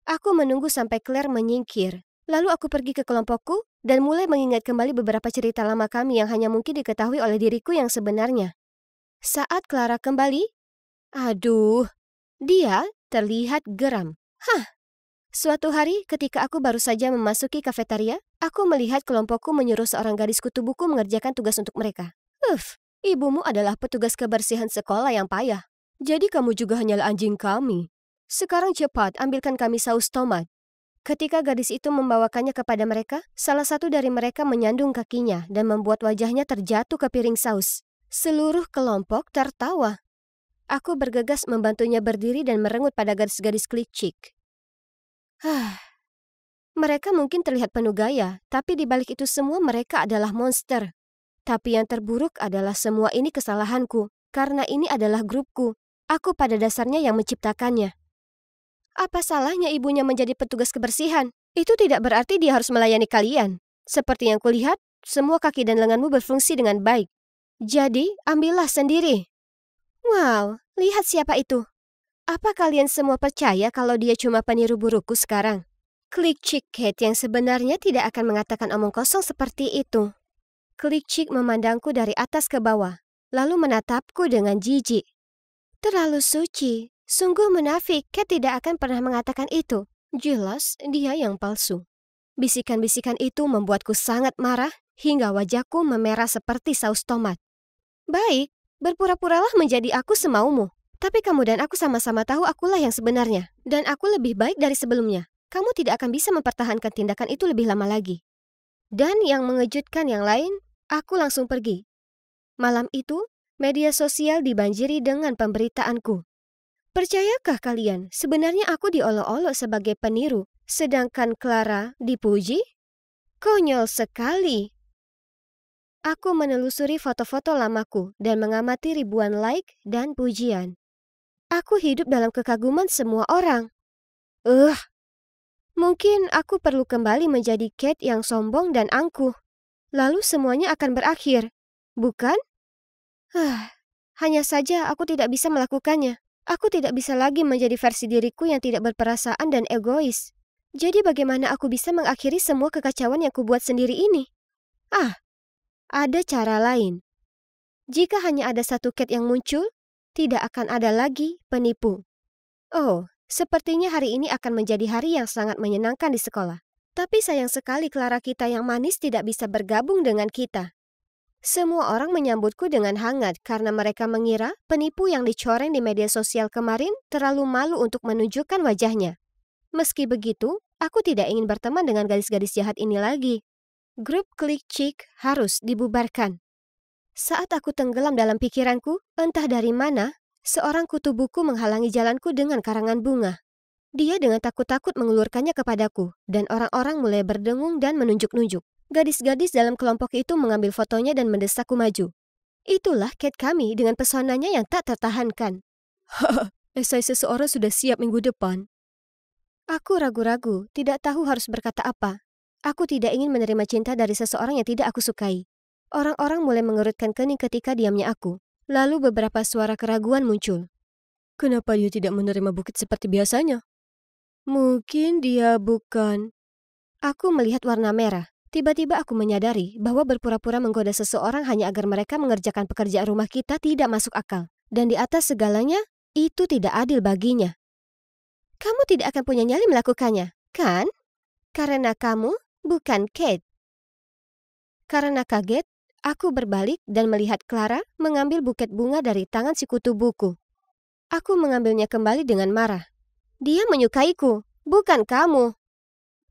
S1: Aku menunggu sampai Claire menyingkir. Lalu aku pergi ke kelompokku dan mulai mengingat kembali beberapa cerita lama kami yang hanya mungkin diketahui oleh diriku yang sebenarnya. Saat Clara kembali, dia terlihat geram. Suatu hari ketika aku baru saja memasuki kafetaria, aku melihat kelompokku menyuruh seorang gadis kutu buku mengerjakan tugas untuk mereka. Ibumu adalah petugas kebersihan sekolah yang payah. Jadi kamu juga hanyalah anjing kami. Sekarang cepat, ambilkan kami saus tomat. Ketika gadis itu membawakannya kepada mereka, salah satu dari mereka menyandung kakinya dan membuat wajahnya terjatuh ke piring saus. Seluruh kelompok tertawa. Aku bergegas membantunya berdiri dan merengut pada gadis-gadis klicik. Mereka mungkin terlihat penuh gaya, tapi di balik itu semua mereka adalah monster. Tapi yang terburuk adalah semua ini kesalahanku, karena ini adalah grupku. Aku pada dasarnya yang menciptakannya. Apa salahnya ibunya menjadi petugas kebersihan? Itu tidak berarti dia harus melayani kalian. Seperti yang kulihat, semua kaki dan lenganmu berfungsi dengan baik. Jadi, ambillah sendiri. Wow, lihat siapa itu. Apa kalian semua percaya kalau dia cuma peniru burukku sekarang? Klik Chick Kate yang sebenarnya tidak akan mengatakan omong kosong seperti itu. Klik Chick memandangku dari atas ke bawah, lalu menatapku dengan jijik. Terlalu suci. Sungguh munafik, Kate tidak akan pernah mengatakan itu. Jelas, dia yang palsu. Bisikan-bisikan itu membuatku sangat marah hingga wajahku memerah seperti saus tomat. Baik, berpura-puralah menjadi aku semaumu. Tapi kamu dan aku sama-sama tahu akulah yang sebenarnya. Dan aku lebih baik dari sebelumnya. Kamu tidak akan bisa mempertahankan tindakan itu lebih lama lagi. Dan yang mengejutkan yang lain, aku langsung pergi. Malam itu, media sosial dibanjiri dengan pemberitaanku. Percayakah kalian, sebenarnya aku diolok-olok sebagai peniru, sedangkan Clara dipuji? Konyol sekali. Aku menelusuri foto-foto lamaku dan mengamati ribuan like dan pujian. Aku hidup dalam kekaguman semua orang. Mungkin aku perlu kembali menjadi Kate yang sombong dan angkuh. Lalu semuanya akan berakhir, bukan? Hanya saja aku tidak bisa melakukannya. Aku tidak bisa lagi menjadi versi diriku yang tidak berperasaan dan egois. Jadi bagaimana aku bisa mengakhiri semua kekacauan yang kubuat sendiri ini? Ada cara lain. Jika hanya ada satu Kate yang muncul, tidak akan ada lagi penipu. Sepertinya hari ini akan menjadi hari yang sangat menyenangkan di sekolah. Tapi sayang sekali Clara kita yang manis tidak bisa bergabung dengan kita. Semua orang menyambutku dengan hangat karena mereka mengira penipu yang dicoreng di media sosial kemarin terlalu malu untuk menunjukkan wajahnya. Meski begitu, aku tidak ingin berteman dengan gadis-gadis jahat ini lagi. Grup Klik Chick harus dibubarkan. Saat aku tenggelam dalam pikiranku, entah dari mana, Seorang kutu buku menghalangi jalanku dengan karangan bunga. Dia dengan takut-takut mengulurkannya kepadaku, dan orang-orang mulai berdengung dan menunjuk-nunjuk. Gadis-gadis dalam kelompok itu mengambil fotonya dan mendesakku maju. Itulah Kate kami dengan pesonanya yang tak tertahankan. Haha, esai seseorang sudah siap minggu depan. Aku ragu-ragu, tidak tahu harus berkata apa. Aku tidak ingin menerima cinta dari seseorang yang tidak aku sukai. Orang-orang mulai mengerutkan kening ketika diamnya aku. Lalu beberapa suara keraguan muncul. Kenapa dia tidak menerima bukit seperti biasanya? Mungkin dia bukan... Aku melihat warna merah. Tiba-tiba aku menyadari bahwa berpura-pura menggoda seseorang hanya agar mereka mengerjakan pekerjaan rumah kita tidak masuk akal. Dan di atas segalanya, itu tidak adil baginya. Kamu tidak akan punya nyali melakukannya, kan? Karena kamu bukan Kate. Karena kaget, aku berbalik dan melihat Clara mengambil buket bunga dari tangan si kutu buku. Aku mengambilnya kembali dengan marah. Dia menyukaiku, bukan kamu.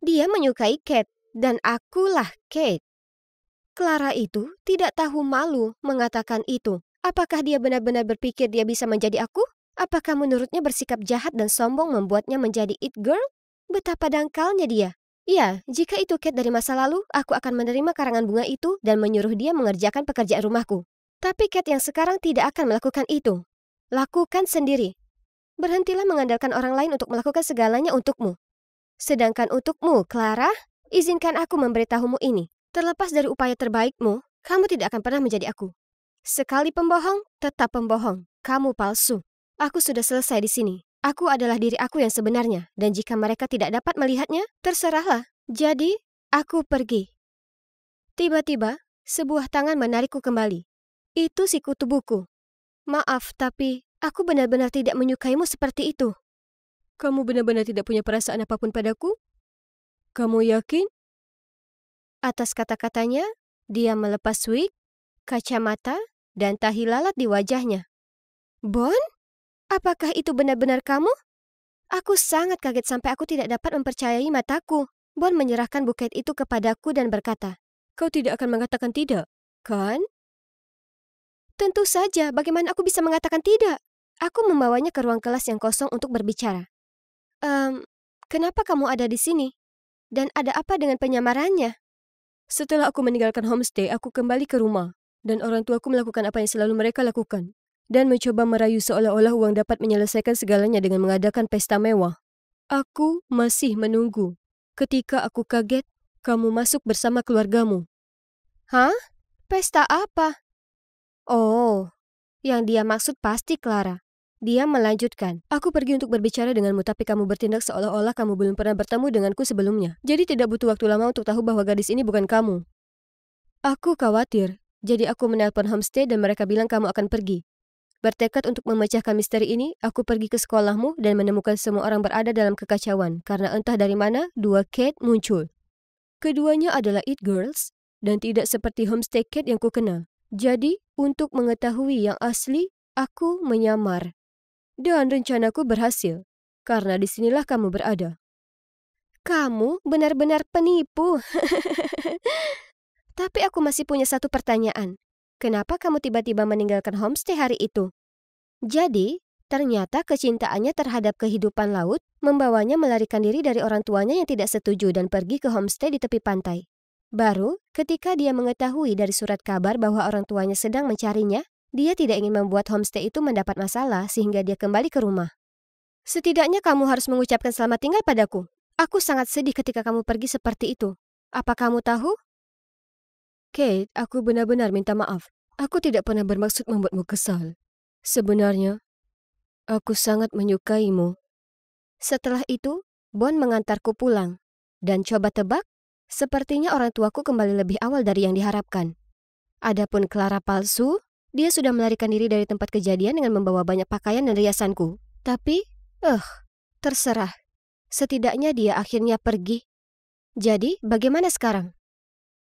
S1: Dia menyukai Kate, dan akulah Kate. Clara itu tidak tahu malu mengatakan itu. Apakah dia benar-benar berpikir dia bisa menjadi aku? Apakah menurutnya bersikap jahat dan sombong membuatnya menjadi it girl? Betapa dangkalnya dia. Ya, jika itu Kate dari masa lalu, aku akan menerima karangan bunga itu dan menyuruh dia mengerjakan pekerjaan rumahku. Tapi Kate yang sekarang tidak akan melakukan itu. Lakukan sendiri. Berhentilah mengandalkan orang lain untuk melakukan segalanya untukmu. Sedangkan untukmu, Clara, izinkan aku memberitahumu ini. Terlepas dari upaya terbaikmu, kamu tidak akan pernah menjadi aku. Sekali pembohong, tetap pembohong. Kamu palsu. Aku sudah selesai di sini. Aku adalah diri aku yang sebenarnya, dan jika mereka tidak dapat melihatnya, terserahlah. Jadi, aku pergi. Tiba-tiba, sebuah tangan menarikku kembali. Itu si kutu buku. Maaf, tapi aku benar-benar tidak menyukaimu seperti itu. Kamu benar-benar tidak punya perasaan apapun padaku? Kamu yakin? Atas kata-katanya, dia melepas wig, kacamata, dan tahi lalat di wajahnya. Bon? Apakah itu benar-benar kamu? Aku sangat kaget sampai aku tidak dapat mempercayai mataku. Bon menyerahkan buket itu kepadaku dan berkata, "Kau tidak akan mengatakan tidak, kan?" Tentu saja, bagaimana aku bisa mengatakan tidak? Aku membawanya ke ruang kelas yang kosong untuk berbicara. Kenapa kamu ada di sini? Dan ada apa dengan penyamarannya? Setelah aku meninggalkan homestay, aku kembali ke rumah. Dan orang tuaku melakukan apa yang selalu mereka lakukan. Dan mencoba merayu seolah-olah uang dapat menyelesaikan segalanya dengan mengadakan pesta mewah. Aku masih menunggu. Ketika aku kaget, kamu masuk bersama keluargamu. Hah? Pesta apa? Oh, yang dia maksud pasti Clara. Dia melanjutkan, aku pergi untuk berbicara denganmu tapi kamu bertindak seolah-olah kamu belum pernah bertemu denganku sebelumnya. Jadi tidak butuh waktu lama untuk tahu bahwa gadis ini bukan kamu. Aku khawatir, jadi aku menelpon homestay dan mereka bilang kamu akan pergi. Bertekad untuk memecahkan misteri ini, aku pergi ke sekolahmu dan menemukan semua orang berada dalam kekacauan karena entah dari mana dua Kate muncul. Keduanya adalah it girls dan tidak seperti homestay Kate yang kukenal. Jadi, untuk mengetahui yang asli, aku menyamar. Dan rencanaku berhasil, karena disinilah kamu berada. Kamu benar-benar penipu. Tapi aku masih punya satu pertanyaan. Kenapa kamu tiba-tiba meninggalkan homestay hari itu? Jadi, ternyata kecintaannya terhadap kehidupan laut membawanya melarikan diri dari orang tuanya yang tidak setuju dan pergi ke homestay di tepi pantai. Baru, ketika dia mengetahui dari surat kabar bahwa orang tuanya sedang mencarinya, dia tidak ingin membuat homestay itu mendapat masalah sehingga dia kembali ke rumah. Setidaknya kamu harus mengucapkan selamat tinggal padaku. Aku sangat sedih ketika kamu pergi seperti itu. Apa kamu tahu? Kate, aku benar-benar minta maaf. Aku tidak pernah bermaksud membuatmu kesal. Sebenarnya, aku sangat menyukaimu. Setelah itu, Bon mengantarku pulang. Dan coba tebak, sepertinya orang tuaku kembali lebih awal dari yang diharapkan. Adapun Clara palsu, dia sudah melarikan diri dari tempat kejadian dengan membawa banyak pakaian dan riasanku. Tapi, terserah. Setidaknya dia akhirnya pergi. Jadi, bagaimana sekarang?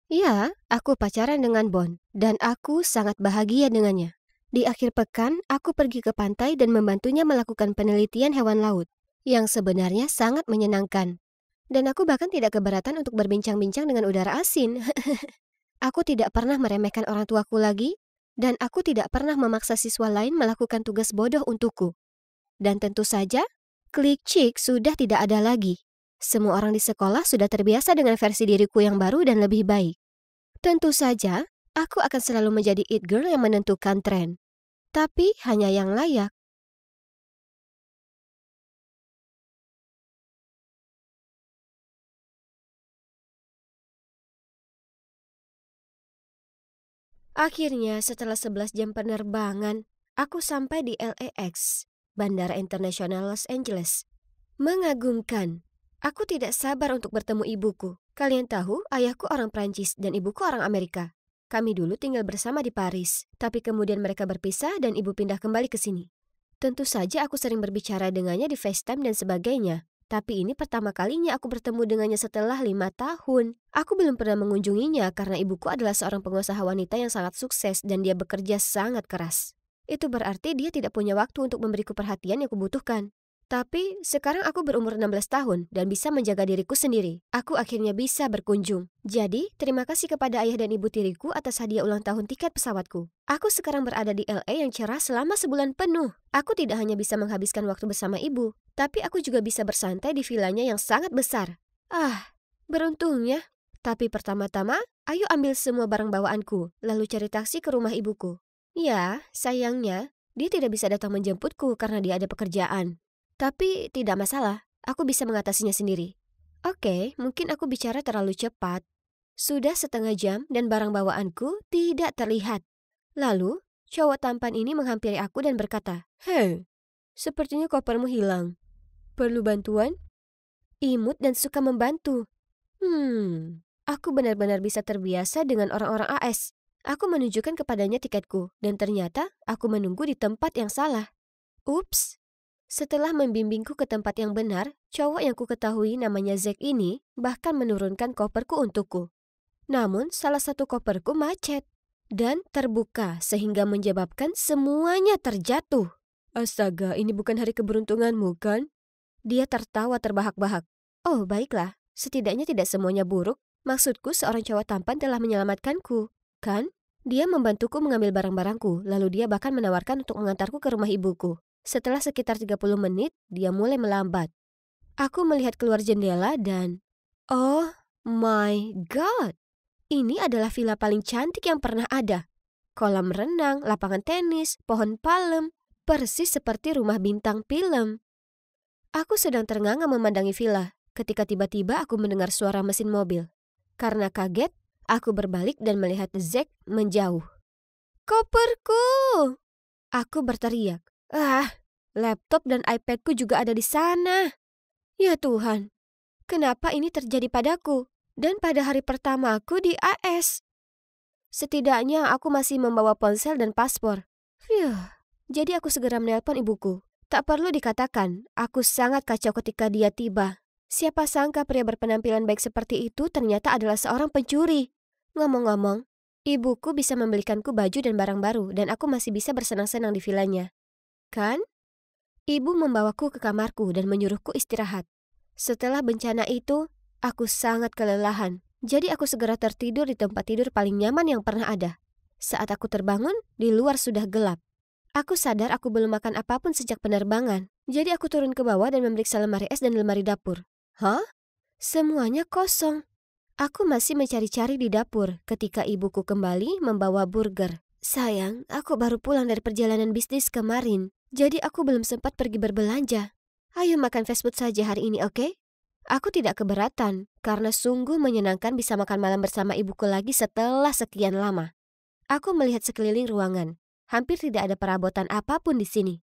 S1: Ya, aku pacaran dengan Bon, dan aku sangat bahagia dengannya. Di akhir pekan, aku pergi ke pantai dan membantunya melakukan penelitian hewan laut, yang sebenarnya sangat menyenangkan. Dan aku bahkan tidak keberatan untuk berbincang-bincang dengan udara asin. Aku tidak pernah meremehkan orang tuaku lagi, Dan aku tidak pernah memaksa siswa lain melakukan tugas bodoh untukku. Dan tentu saja, klik cik sudah tidak ada lagi. Semua orang di sekolah sudah terbiasa dengan versi diriku yang baru dan lebih baik. Tentu saja, aku akan selalu menjadi it girl yang menentukan tren. Tapi hanya yang layak. Akhirnya, setelah 11 jam penerbangan, aku sampai di LAX, Bandara Internasional Los Angeles. Mengagumkan. Aku tidak sabar untuk bertemu ibuku. Kalian tahu, ayahku orang Prancis dan ibuku orang Amerika. Kami dulu tinggal bersama di Paris, tapi kemudian mereka berpisah dan ibu pindah kembali ke sini. Tentu saja aku sering berbicara dengannya di FaceTime dan sebagainya. Tapi ini pertama kalinya aku bertemu dengannya setelah 5 tahun. Aku belum pernah mengunjunginya karena ibuku adalah seorang pengusaha wanita yang sangat sukses dan dia bekerja sangat keras. Itu berarti dia tidak punya waktu untuk memberiku perhatian yang kubutuhkan. Tapi sekarang aku berumur 16 tahun dan bisa menjaga diriku sendiri. Aku akhirnya bisa berkunjung. Jadi, terima kasih kepada ayah dan ibu tiriku atas hadiah ulang tahun tiket pesawatku. Aku sekarang berada di LA yang cerah selama sebulan penuh. Aku tidak hanya bisa menghabiskan waktu bersama ibu, tapi aku juga bisa bersantai di vilanya yang sangat besar. Beruntungnya. Tapi pertama-tama, ayo ambil semua barang bawaanku, lalu cari taksi ke rumah ibuku. Ya, sayangnya, dia tidak bisa datang menjemputku karena dia ada pekerjaan. Tapi tidak masalah, aku bisa mengatasinya sendiri. Oke, mungkin aku bicara terlalu cepat. Sudah setengah jam dan barang bawaanku tidak terlihat. Lalu, cowok tampan ini menghampiri aku dan berkata, "Hei, sepertinya kopermu hilang. Perlu bantuan?" Imut dan suka membantu. Aku benar-benar bisa terbiasa dengan orang-orang AS. Aku menunjukkan kepadanya tiketku, dan ternyata aku menunggu di tempat yang salah. Ups. Setelah membimbingku ke tempat yang benar, cowok yang ku ketahui namanya Zack ini bahkan menurunkan koperku untukku. Namun, salah satu koperku macet dan terbuka sehingga menyebabkan semuanya terjatuh. Astaga, ini bukan hari keberuntunganmu, kan? Dia tertawa terbahak-bahak. Oh, baiklah. Setidaknya tidak semuanya buruk. Maksudku, seorang cowok tampan telah menyelamatkanku, kan? Dia membantuku mengambil barang-barangku, lalu dia bahkan menawarkan untuk mengantarku ke rumah ibuku. Setelah sekitar 30 menit, dia mulai melambat. Aku melihat keluar jendela dan... Oh my God! Ini adalah villa paling cantik yang pernah ada. Kolam renang, lapangan tenis, pohon palem, persis seperti rumah bintang film. Aku sedang ternganga memandangi villa, ketika tiba-tiba aku mendengar suara mesin mobil. Karena kaget, aku berbalik dan melihat Zack menjauh. Koperku! Aku berteriak. Laptop dan iPadku juga ada di sana. Ya Tuhan, kenapa ini terjadi padaku? Dan pada hari pertamaku di AS. Setidaknya aku masih membawa ponsel dan paspor. Jadi aku segera menelpon ibuku. Tak perlu dikatakan, aku sangat kacau ketika dia tiba. Siapa sangka pria berpenampilan baik seperti itu ternyata adalah seorang pencuri. Ngomong-ngomong, ibuku bisa membelikanku baju dan barang baru dan aku masih bisa bersenang-senang di villanya. Kan? Ibu membawaku ke kamarku dan menyuruhku istirahat. Setelah bencana itu, aku sangat kelelahan. Jadi aku segera tertidur di tempat tidur paling nyaman yang pernah ada. Saat aku terbangun, di luar sudah gelap. Aku sadar aku belum makan apapun sejak penerbangan. Jadi aku turun ke bawah dan memeriksa lemari es dan lemari dapur. Semuanya kosong. Aku masih mencari-cari di dapur ketika ibuku kembali membawa burger. Sayang, aku baru pulang dari perjalanan bisnis kemarin. Jadi aku belum sempat pergi berbelanja. Ayo makan fast food saja hari ini, oke? Aku tidak keberatan, karena sungguh menyenangkan bisa makan malam bersama ibuku lagi setelah sekian lama. Aku melihat sekeliling ruangan. Hampir tidak ada perabotan apapun di sini.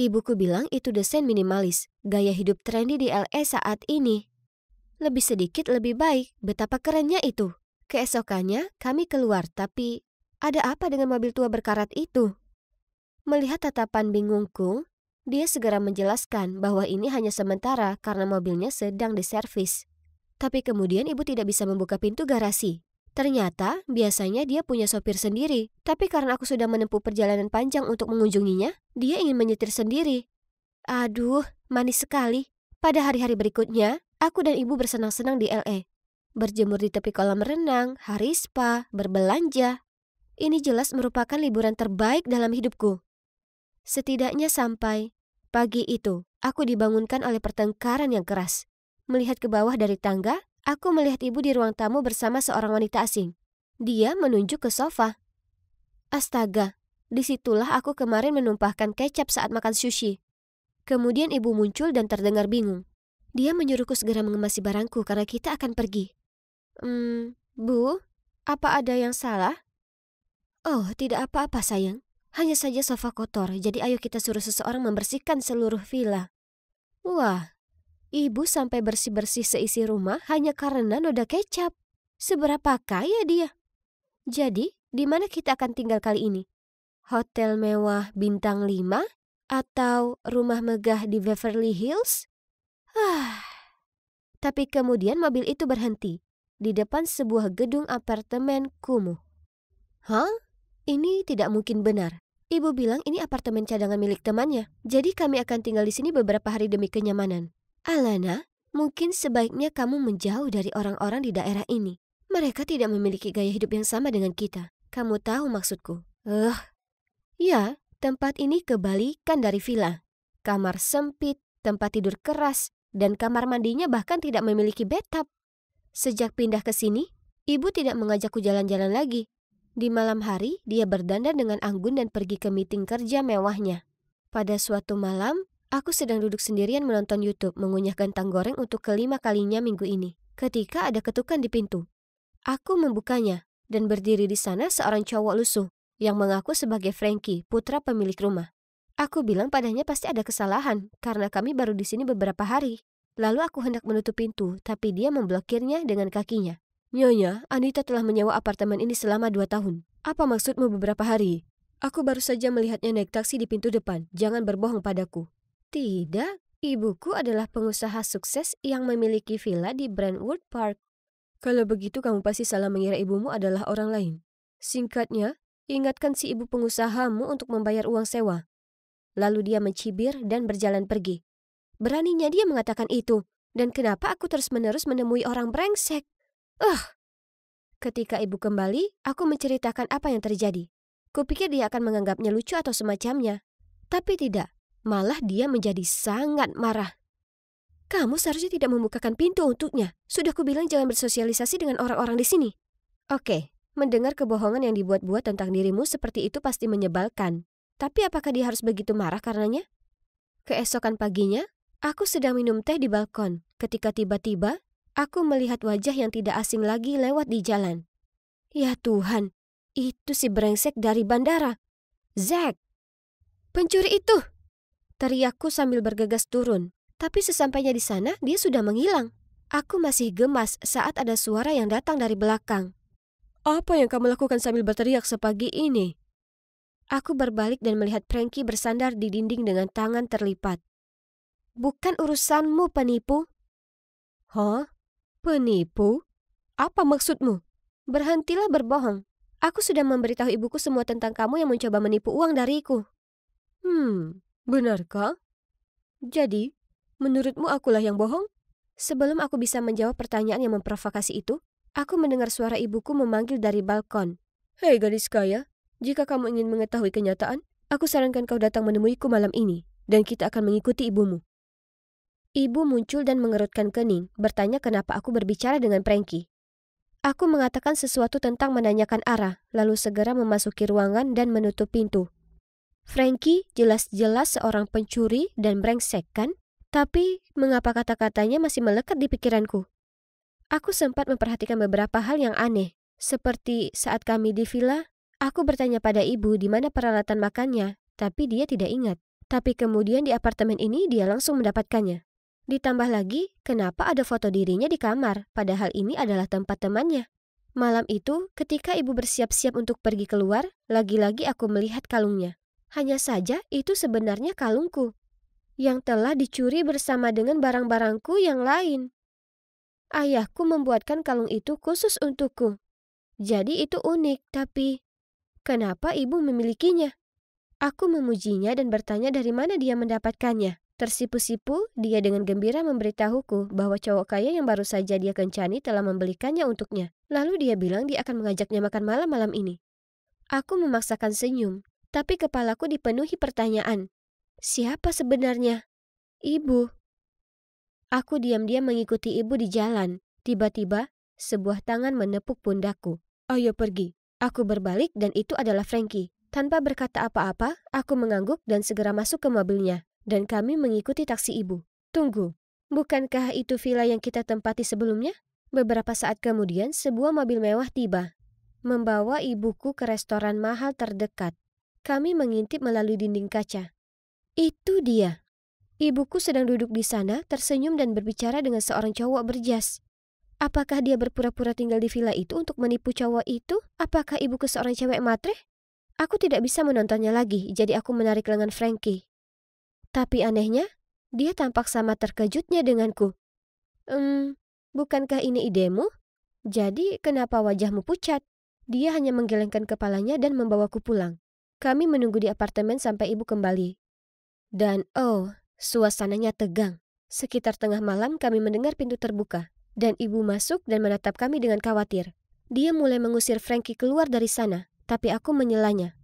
S1: Ibuku bilang itu desain minimalis, gaya hidup trendy di LA saat ini. Lebih sedikit lebih baik, betapa kerennya itu. Keesokannya, kami keluar, tapi ada apa dengan mobil tua berkarat itu? Melihat tatapan bingungku, dia segera menjelaskan bahwa ini hanya sementara karena mobilnya sedang diservis. Tapi kemudian ibu tidak bisa membuka pintu garasi. Ternyata biasanya dia punya sopir sendiri, tapi karena aku sudah menempuh perjalanan panjang untuk mengunjunginya, dia ingin menyetir sendiri. Aduh, manis sekali. Pada hari-hari berikutnya, aku dan ibu bersenang-senang di LA. Berjemur di tepi kolam renang, hari spa, berbelanja. Ini jelas merupakan liburan terbaik dalam hidupku. Setidaknya sampai pagi itu, aku dibangunkan oleh pertengkaran yang keras. Melihat ke bawah dari tangga, aku melihat ibu di ruang tamu bersama seorang wanita asing. Dia menunjuk ke sofa. Astaga, disitulah aku kemarin menumpahkan kecap saat makan sushi. Kemudian ibu muncul dan terdengar bingung. Dia menyuruhku segera mengemasi barangku karena kita akan pergi. Bu, apa ada yang salah? Oh, tidak apa-apa sayang. Hanya saja sofa kotor, jadi ayo kita suruh seseorang membersihkan seluruh villa. Wah, ibu sampai bersih-bersih seisi rumah hanya karena noda kecap. Seberapa kaya dia? Jadi, di mana kita akan tinggal kali ini? Hotel mewah bintang 5? Atau rumah megah di Beverly Hills? Tapi kemudian mobil itu berhenti di depan sebuah gedung apartemen kumuh. Hah? Ini tidak mungkin benar. Ibu bilang ini apartemen cadangan milik temannya. Jadi kami akan tinggal di sini beberapa hari demi kenyamanan. Alana, mungkin sebaiknya kamu menjauh dari orang-orang di daerah ini. Mereka tidak memiliki gaya hidup yang sama dengan kita. Kamu tahu maksudku? Ya, tempat ini kebalikan dari villa. Kamar sempit, tempat tidur keras, dan kamar mandinya bahkan tidak memiliki bathtub. Sejak pindah ke sini, ibu tidak mengajakku jalan-jalan lagi. Di malam hari, dia berdandan dengan anggun dan pergi ke meeting kerja mewahnya. Pada suatu malam, aku sedang duduk sendirian menonton YouTube mengunyah kentang goreng untuk kelima kalinya minggu ini. Ketika ada ketukan di pintu. Aku membukanya, dan berdiri di sana seorang cowok lusuh yang mengaku sebagai Frankie, putra pemilik rumah. Aku bilang padanya pasti ada kesalahan, karena kami baru di sini beberapa hari. Lalu aku hendak menutup pintu, tapi dia memblokirnya dengan kakinya. Nyonya, Anita telah menyewa apartemen ini selama 2 tahun. Apa maksudmu beberapa hari? Aku baru saja melihatnya naik taksi di pintu depan. Jangan berbohong padaku. Tidak, ibuku adalah pengusaha sukses yang memiliki villa di Brentwood Park. Kalau begitu kamu pasti salah mengira ibumu adalah orang lain. Singkatnya, ingatkan si ibu pengusahamu untuk membayar uang sewa. Lalu dia mencibir dan berjalan pergi. Beraninya dia mengatakan itu. Dan kenapa aku terus-menerus menemui orang brengsek? Ketika ibu kembali, aku menceritakan apa yang terjadi. Kupikir dia akan menganggapnya lucu atau semacamnya. Tapi tidak, malah dia menjadi sangat marah. Kamu seharusnya tidak membukakan pintu untuknya. Sudah kubilang jangan bersosialisasi dengan orang-orang di sini. Oke, mendengar kebohongan yang dibuat-buat tentang dirimu seperti itu pasti menyebalkan. Tapi apakah dia harus begitu marah karenanya? Keesokan paginya, aku sedang minum teh di balkon ketika tiba-tiba aku melihat wajah yang tidak asing lagi lewat di jalan. Ya Tuhan, itu si brengsek dari bandara. Zack! Pencuri itu! Teriakku sambil bergegas turun. Tapi sesampainya di sana, dia sudah menghilang. Aku masih gemas saat ada suara yang datang dari belakang. Apa yang kamu lakukan sambil berteriak sepagi ini? Aku berbalik dan melihat Frankie bersandar di dinding dengan tangan terlipat. Bukan urusanmu, penipu. Hah? Penipu? Apa maksudmu? Berhentilah berbohong. Aku sudah memberitahu ibuku semua tentang kamu yang mencoba menipu uang dariku. Benarkah? Jadi, menurutmu akulah yang bohong? Sebelum aku bisa menjawab pertanyaan yang memprovokasi itu, aku mendengar suara ibuku memanggil dari balkon. Hei gadis kaya, jika kamu ingin mengetahui kenyataan, aku sarankan kau datang menemuiku malam ini, dan kita akan mengikuti ibumu. Ibu muncul dan mengerutkan kening, bertanya kenapa aku berbicara dengan Frankie. Aku mengatakan sesuatu tentang menanyakan arah, lalu segera memasuki ruangan dan menutup pintu. Frankie jelas-jelas seorang pencuri dan brengsek, kan? Tapi mengapa kata-katanya masih melekat di pikiranku? Aku sempat memperhatikan beberapa hal yang aneh, seperti saat kami di villa, aku bertanya pada ibu di mana peralatan makannya, tapi dia tidak ingat. Tapi kemudian di apartemen ini dia langsung mendapatkannya. Ditambah lagi, kenapa ada foto dirinya di kamar, padahal ini adalah tempat temannya. Malam itu, ketika ibu bersiap-siap untuk pergi keluar, lagi-lagi aku melihat kalungnya. Hanya saja itu sebenarnya kalungku, yang telah dicuri bersama dengan barang-barangku yang lain. Ayahku membuatkan kalung itu khusus untukku. Jadi itu unik, tapi kenapa ibu memilikinya? Aku memujinya dan bertanya dari mana dia mendapatkannya. Tersipu-sipu, dia dengan gembira memberitahuku bahwa cowok kaya yang baru saja dia kencani telah membelikannya untuknya. Lalu dia bilang dia akan mengajaknya makan malam malam ini. Aku memaksakan senyum, tapi kepalaku dipenuhi pertanyaan. Siapa sebenarnya? Ibu. Aku diam-diam mengikuti ibu di jalan. Tiba-tiba, sebuah tangan menepuk pundakku. Ayo pergi. Aku berbalik dan itu adalah Frankie. Tanpa berkata apa-apa, aku mengangguk dan segera masuk ke mobilnya. Dan kami mengikuti taksi ibu. Tunggu, bukankah itu villa yang kita tempati sebelumnya? Beberapa saat kemudian, sebuah mobil mewah tiba, membawa ibuku ke restoran mahal terdekat. Kami mengintip melalui dinding kaca. Itu dia. Ibuku sedang duduk di sana, tersenyum dan berbicara dengan seorang cowok berjas. Apakah dia berpura-pura tinggal di villa itu untuk menipu cowok itu? Apakah ibuku seorang cewek matre? Aku tidak bisa menontonnya lagi, jadi aku menarik lengan Frankie. Tapi anehnya, dia tampak sama terkejutnya denganku. Bukankah ini idemu? Jadi kenapa wajahmu pucat? Dia hanya menggelengkan kepalanya dan membawaku pulang. Kami menunggu di apartemen sampai ibu kembali. Dan suasananya tegang. Sekitar tengah malam kami mendengar pintu terbuka. Dan ibu masuk dan menatap kami dengan khawatir. Dia mulai mengusir Frankie keluar dari sana. Tapi aku menyelanya.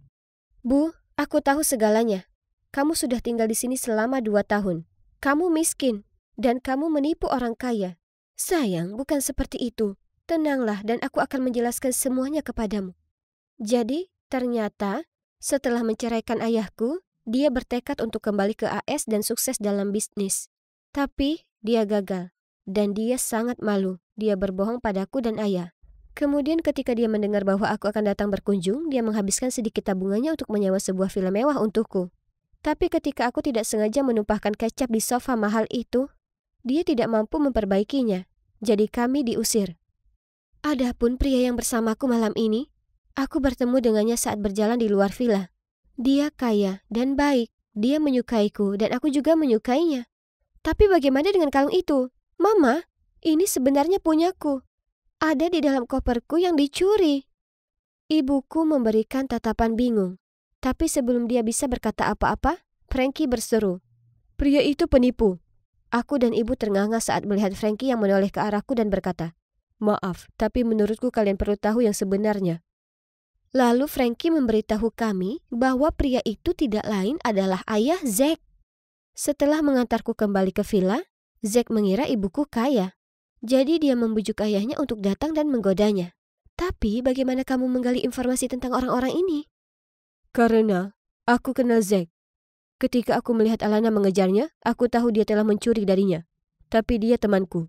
S1: Bu, aku tahu segalanya. Kamu sudah tinggal di sini selama 2 tahun. Kamu miskin. Dan kamu menipu orang kaya. Sayang, bukan seperti itu. Tenanglah dan aku akan menjelaskan semuanya kepadamu. Jadi, ternyata setelah menceraikan ayahku, dia bertekad untuk kembali ke AS dan sukses dalam bisnis. Tapi dia gagal. Dan dia sangat malu. Dia berbohong padaku dan ayah. Kemudian ketika dia mendengar bahwa aku akan datang berkunjung, dia menghabiskan sedikit tabungannya untuk menyewa sebuah villa mewah untukku. Tapi ketika aku tidak sengaja menumpahkan kecap di sofa mahal itu, dia tidak mampu memperbaikinya. Jadi kami diusir. Adapun pria yang bersamaku malam ini, aku bertemu dengannya saat berjalan di luar villa. Dia kaya dan baik. Dia menyukaiku dan aku juga menyukainya. Tapi bagaimana dengan kalung itu? Mama, ini sebenarnya punyaku. Ada di dalam koperku yang dicuri. Ibuku memberikan tatapan bingung. Tapi sebelum dia bisa berkata apa-apa, Frankie berseru. Pria itu penipu. Aku dan ibu ternganga saat melihat Frankie yang menoleh ke arahku dan berkata, maaf, tapi menurutku kalian perlu tahu yang sebenarnya. Lalu Frankie memberitahu kami bahwa pria itu tidak lain adalah ayah Zack. Setelah mengantarku kembali ke villa, Zack mengira ibuku kaya. Jadi dia membujuk ayahnya untuk datang dan menggodanya. Tapi bagaimana kamu menggali informasi tentang orang-orang ini? Karena aku kenal Zack. Ketika aku melihat Alana mengejarnya, aku tahu dia telah mencuri darinya. Tapi dia temanku.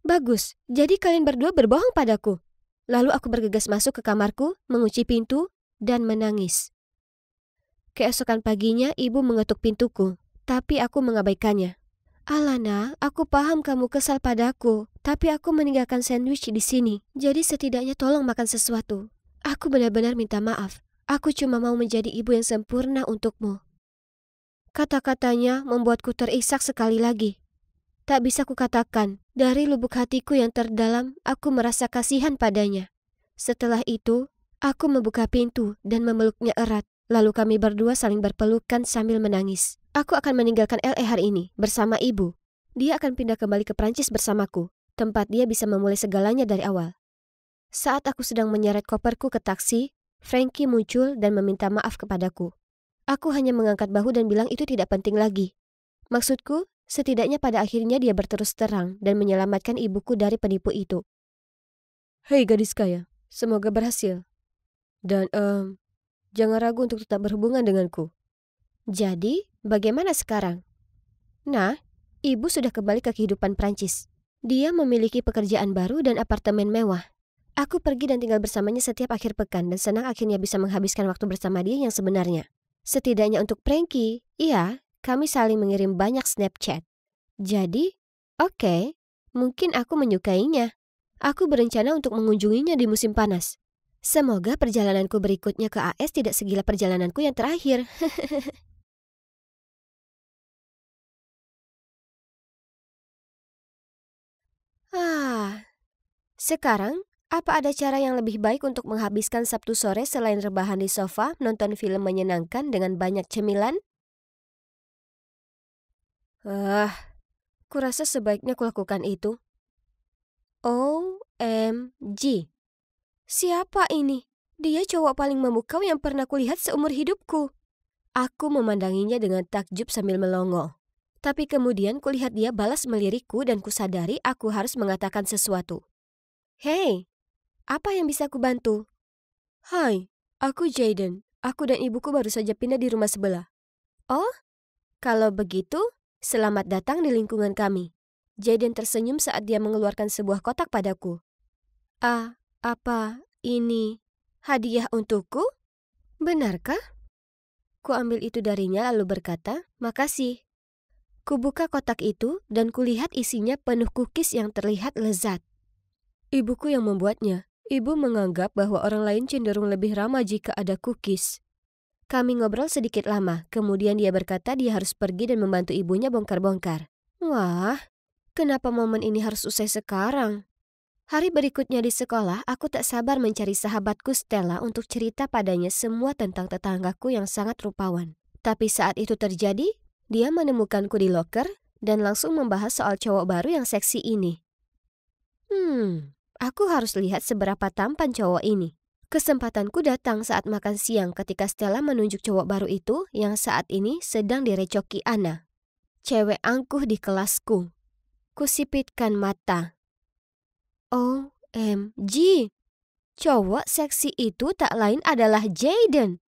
S1: Bagus, jadi kalian berdua berbohong padaku. Lalu aku bergegas masuk ke kamarku, mengunci pintu, dan menangis. Keesokan paginya ibu mengetuk pintuku, tapi aku mengabaikannya. Alana, aku paham kamu kesal padaku, tapi aku meninggalkan sandwich di sini, jadi setidaknya tolong makan sesuatu. Aku benar-benar minta maaf, aku cuma mau menjadi ibu yang sempurna untukmu. Kata-katanya membuatku terisak sekali lagi. Tak bisa kukatakan, dari lubuk hatiku yang terdalam, aku merasa kasihan padanya. Setelah itu, aku membuka pintu dan memeluknya erat. Lalu kami berdua saling berpelukan sambil menangis. Aku akan meninggalkan LA hari ini bersama ibu. Dia akan pindah kembali ke Prancis bersamaku, tempat dia bisa memulai segalanya dari awal. Saat aku sedang menyeret koperku ke taksi, Frankie muncul dan meminta maaf kepadaku. Aku hanya mengangkat bahu dan bilang itu tidak penting lagi. Maksudku, setidaknya pada akhirnya dia berterus terang dan menyelamatkan ibuku dari penipu itu. Hei gadis kaya, semoga berhasil. Dan jangan ragu untuk tetap berhubungan denganku. Jadi, bagaimana sekarang? Nah, ibu sudah kembali ke kehidupan Prancis. Dia memiliki pekerjaan baru dan apartemen mewah. Aku pergi dan tinggal bersamanya setiap akhir pekan dan senang akhirnya bisa menghabiskan waktu bersama dia yang sebenarnya. Setidaknya untuk Frankie, iya, kami saling mengirim banyak Snapchat. Jadi, oke, mungkin aku menyukainya. Aku berencana untuk mengunjunginya di musim panas. Semoga perjalananku berikutnya ke AS tidak segila perjalananku yang terakhir. Sekarang, apa ada cara yang lebih baik untuk menghabiskan Sabtu sore selain rebahan di sofa, nonton film menyenangkan dengan banyak cemilan? Kurasa sebaiknya kulakukan itu. OMG. Siapa ini? Dia cowok paling memukau yang pernah kulihat seumur hidupku. Aku memandanginya dengan takjub sambil melongo. Tapi kemudian kulihat dia balas melirikku dan kusadari aku harus mengatakan sesuatu. Hei, apa yang bisa kubantu? Hai, aku Jaden. Aku dan ibuku baru saja pindah di rumah sebelah. Oh, kalau begitu, selamat datang di lingkungan kami. Jaden tersenyum saat dia mengeluarkan sebuah kotak padaku. Apa ini hadiah untukku? Benarkah? Ku ambil itu darinya lalu berkata, makasih. Ku buka kotak itu dan kulihat isinya penuh cookies yang terlihat lezat. Ibuku yang membuatnya. Ibu menganggap bahwa orang lain cenderung lebih ramah jika ada cookies. Kami ngobrol sedikit lama, kemudian dia berkata dia harus pergi dan membantu ibunya bongkar-bongkar. Wah, kenapa momen ini harus usai sekarang? Hari berikutnya di sekolah, aku tak sabar mencari sahabatku Stella untuk cerita padanya semua tentang tetanggaku yang sangat rupawan. Tapi saat itu terjadi, dia menemukanku di loker dan langsung membahas soal cowok baru yang seksi ini. Aku harus lihat seberapa tampan cowok ini. Kesempatanku datang saat makan siang ketika Stella menunjuk cowok baru itu yang saat ini sedang direcoki Anna. Cewek angkuh di kelasku. Kusipitkan mata. OMG, cowok seksi itu tak lain adalah Jaden.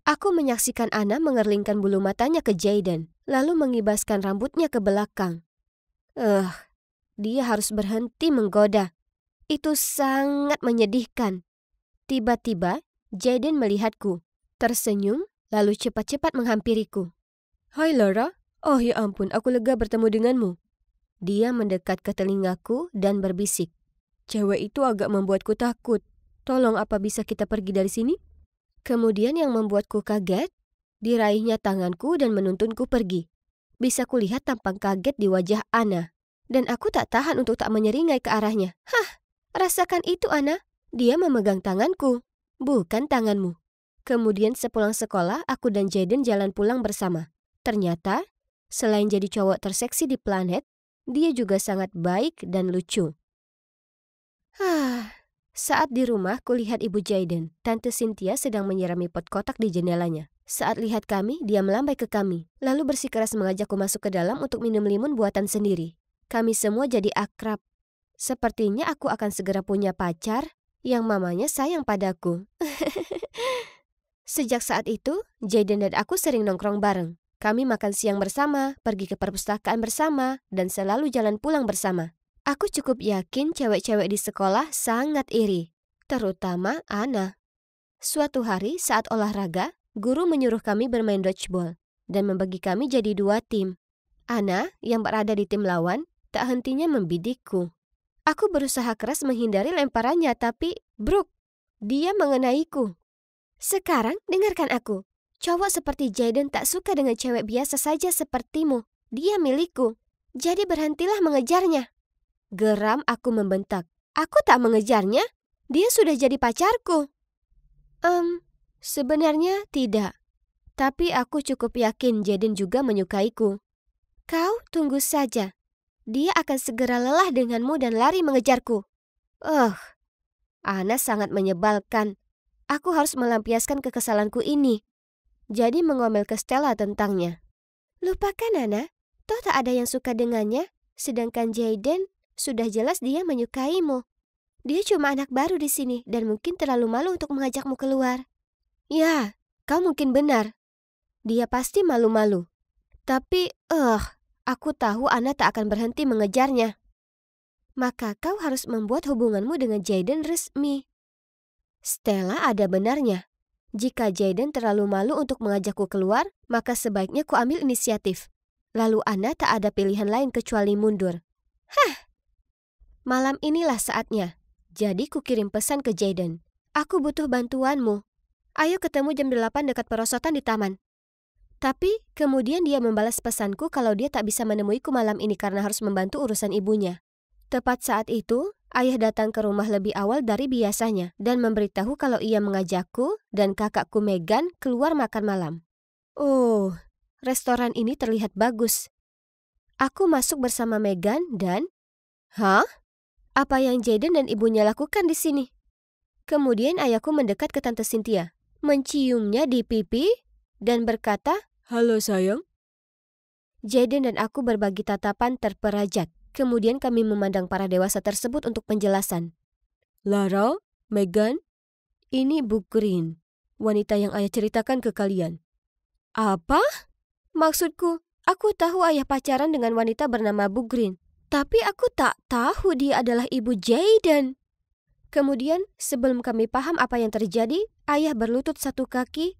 S1: Aku menyaksikan Anna mengerlingkan bulu matanya ke Jaden, lalu mengibaskan rambutnya ke belakang. Dia harus berhenti menggoda. Itu sangat menyedihkan. Tiba-tiba, Jaden melihatku, tersenyum, lalu cepat-cepat menghampiriku. Hai Laura, oh ya ampun, aku lega bertemu denganmu. Dia mendekat ke telingaku dan berbisik. Cewek itu agak membuatku takut. Tolong apa bisa kita pergi dari sini? Kemudian yang membuatku kaget, diraihnya tanganku dan menuntunku pergi. Bisa kulihat tampang kaget di wajah Anna. Dan aku tak tahan untuk tak menyeringai ke arahnya. Rasakan itu Anna. Dia memegang tanganku, bukan tanganmu. Kemudian sepulang sekolah, aku dan Jaden jalan pulang bersama. Ternyata, selain jadi cowok terseksi di planet, dia juga sangat baik dan lucu. Saat di rumah, kulihat ibu Jaden. Tante Cynthia sedang menyirami pot kotak di jendelanya. Saat lihat kami, dia melambai ke kami, lalu bersikeras mengajakku masuk ke dalam untuk minum limun buatan sendiri. Kami semua jadi akrab. Sepertinya aku akan segera punya pacar yang mamanya sayang padaku. Sejak saat itu, Jaden dan aku sering nongkrong bareng. Kami makan siang bersama, pergi ke perpustakaan bersama, dan selalu jalan pulang bersama. Aku cukup yakin cewek-cewek di sekolah sangat iri, terutama Anna. Suatu hari saat olahraga, guru menyuruh kami bermain dodgeball dan membagi kami jadi 2 tim. Anna yang berada di tim lawan tak hentinya membidikku. Aku berusaha keras menghindari lemparannya, tapi bruk, dia mengenaiku. Sekarang dengarkan aku. Cowok seperti Jaden tak suka dengan cewek biasa saja sepertimu. Dia milikku. Jadi berhentilah mengejarnya. Geram aku membentak. Aku tak mengejarnya. Dia sudah jadi pacarku. Sebenarnya tidak. Tapi aku cukup yakin Jaden juga menyukaiku. Kau tunggu saja. Dia akan segera lelah denganmu dan lari mengejarku. Anna sangat menyebalkan. Aku harus melampiaskan kekesalanku ini. Jadi mengomel ke Stella tentangnya. Lupakan Anna. Toh tak ada yang suka dengannya. Sedangkan Jaden, sudah jelas dia menyukaimu. Dia cuma anak baru di sini dan mungkin terlalu malu untuk mengajakmu keluar. Ya, kau mungkin benar. Dia pasti malu-malu. Tapi, aku tahu Anna tak akan berhenti mengejarnya. Maka kau harus membuat hubunganmu dengan Jaden resmi. Stella ada benarnya. Jika Jaden terlalu malu untuk mengajakku keluar, maka sebaiknya ku ambil inisiatif. Lalu Anna tak ada pilihan lain kecuali mundur. Malam inilah saatnya. Jadi ku kirim pesan ke Jaden. Aku butuh bantuanmu. Ayo ketemu jam 8 dekat perosotan di taman. Tapi kemudian dia membalas pesanku kalau dia tak bisa menemuiku malam ini karena harus membantu urusan ibunya. Tepat saat itu, ayah datang ke rumah lebih awal dari biasanya dan memberitahu kalau ia mengajakku dan kakakku Megan keluar makan malam. Restoran ini terlihat bagus. Aku masuk bersama Megan dan... Apa yang Jaden dan ibunya lakukan di sini? Kemudian ayahku mendekat ke Tante Cynthia, menciumnya di pipi, dan berkata, "Halo sayang." Jaden dan aku berbagi tatapan terperajat. Kemudian kami memandang para dewasa tersebut untuk penjelasan. "Lara, Megan, ini Bu Green, wanita yang ayah ceritakan ke kalian." "Apa?" Maksudku, aku tahu ayah pacaran dengan wanita bernama Bu Green. Tapi aku tak tahu dia adalah ibu Jaden. Kemudian, sebelum kami paham apa yang terjadi, ayah berlutut satu kaki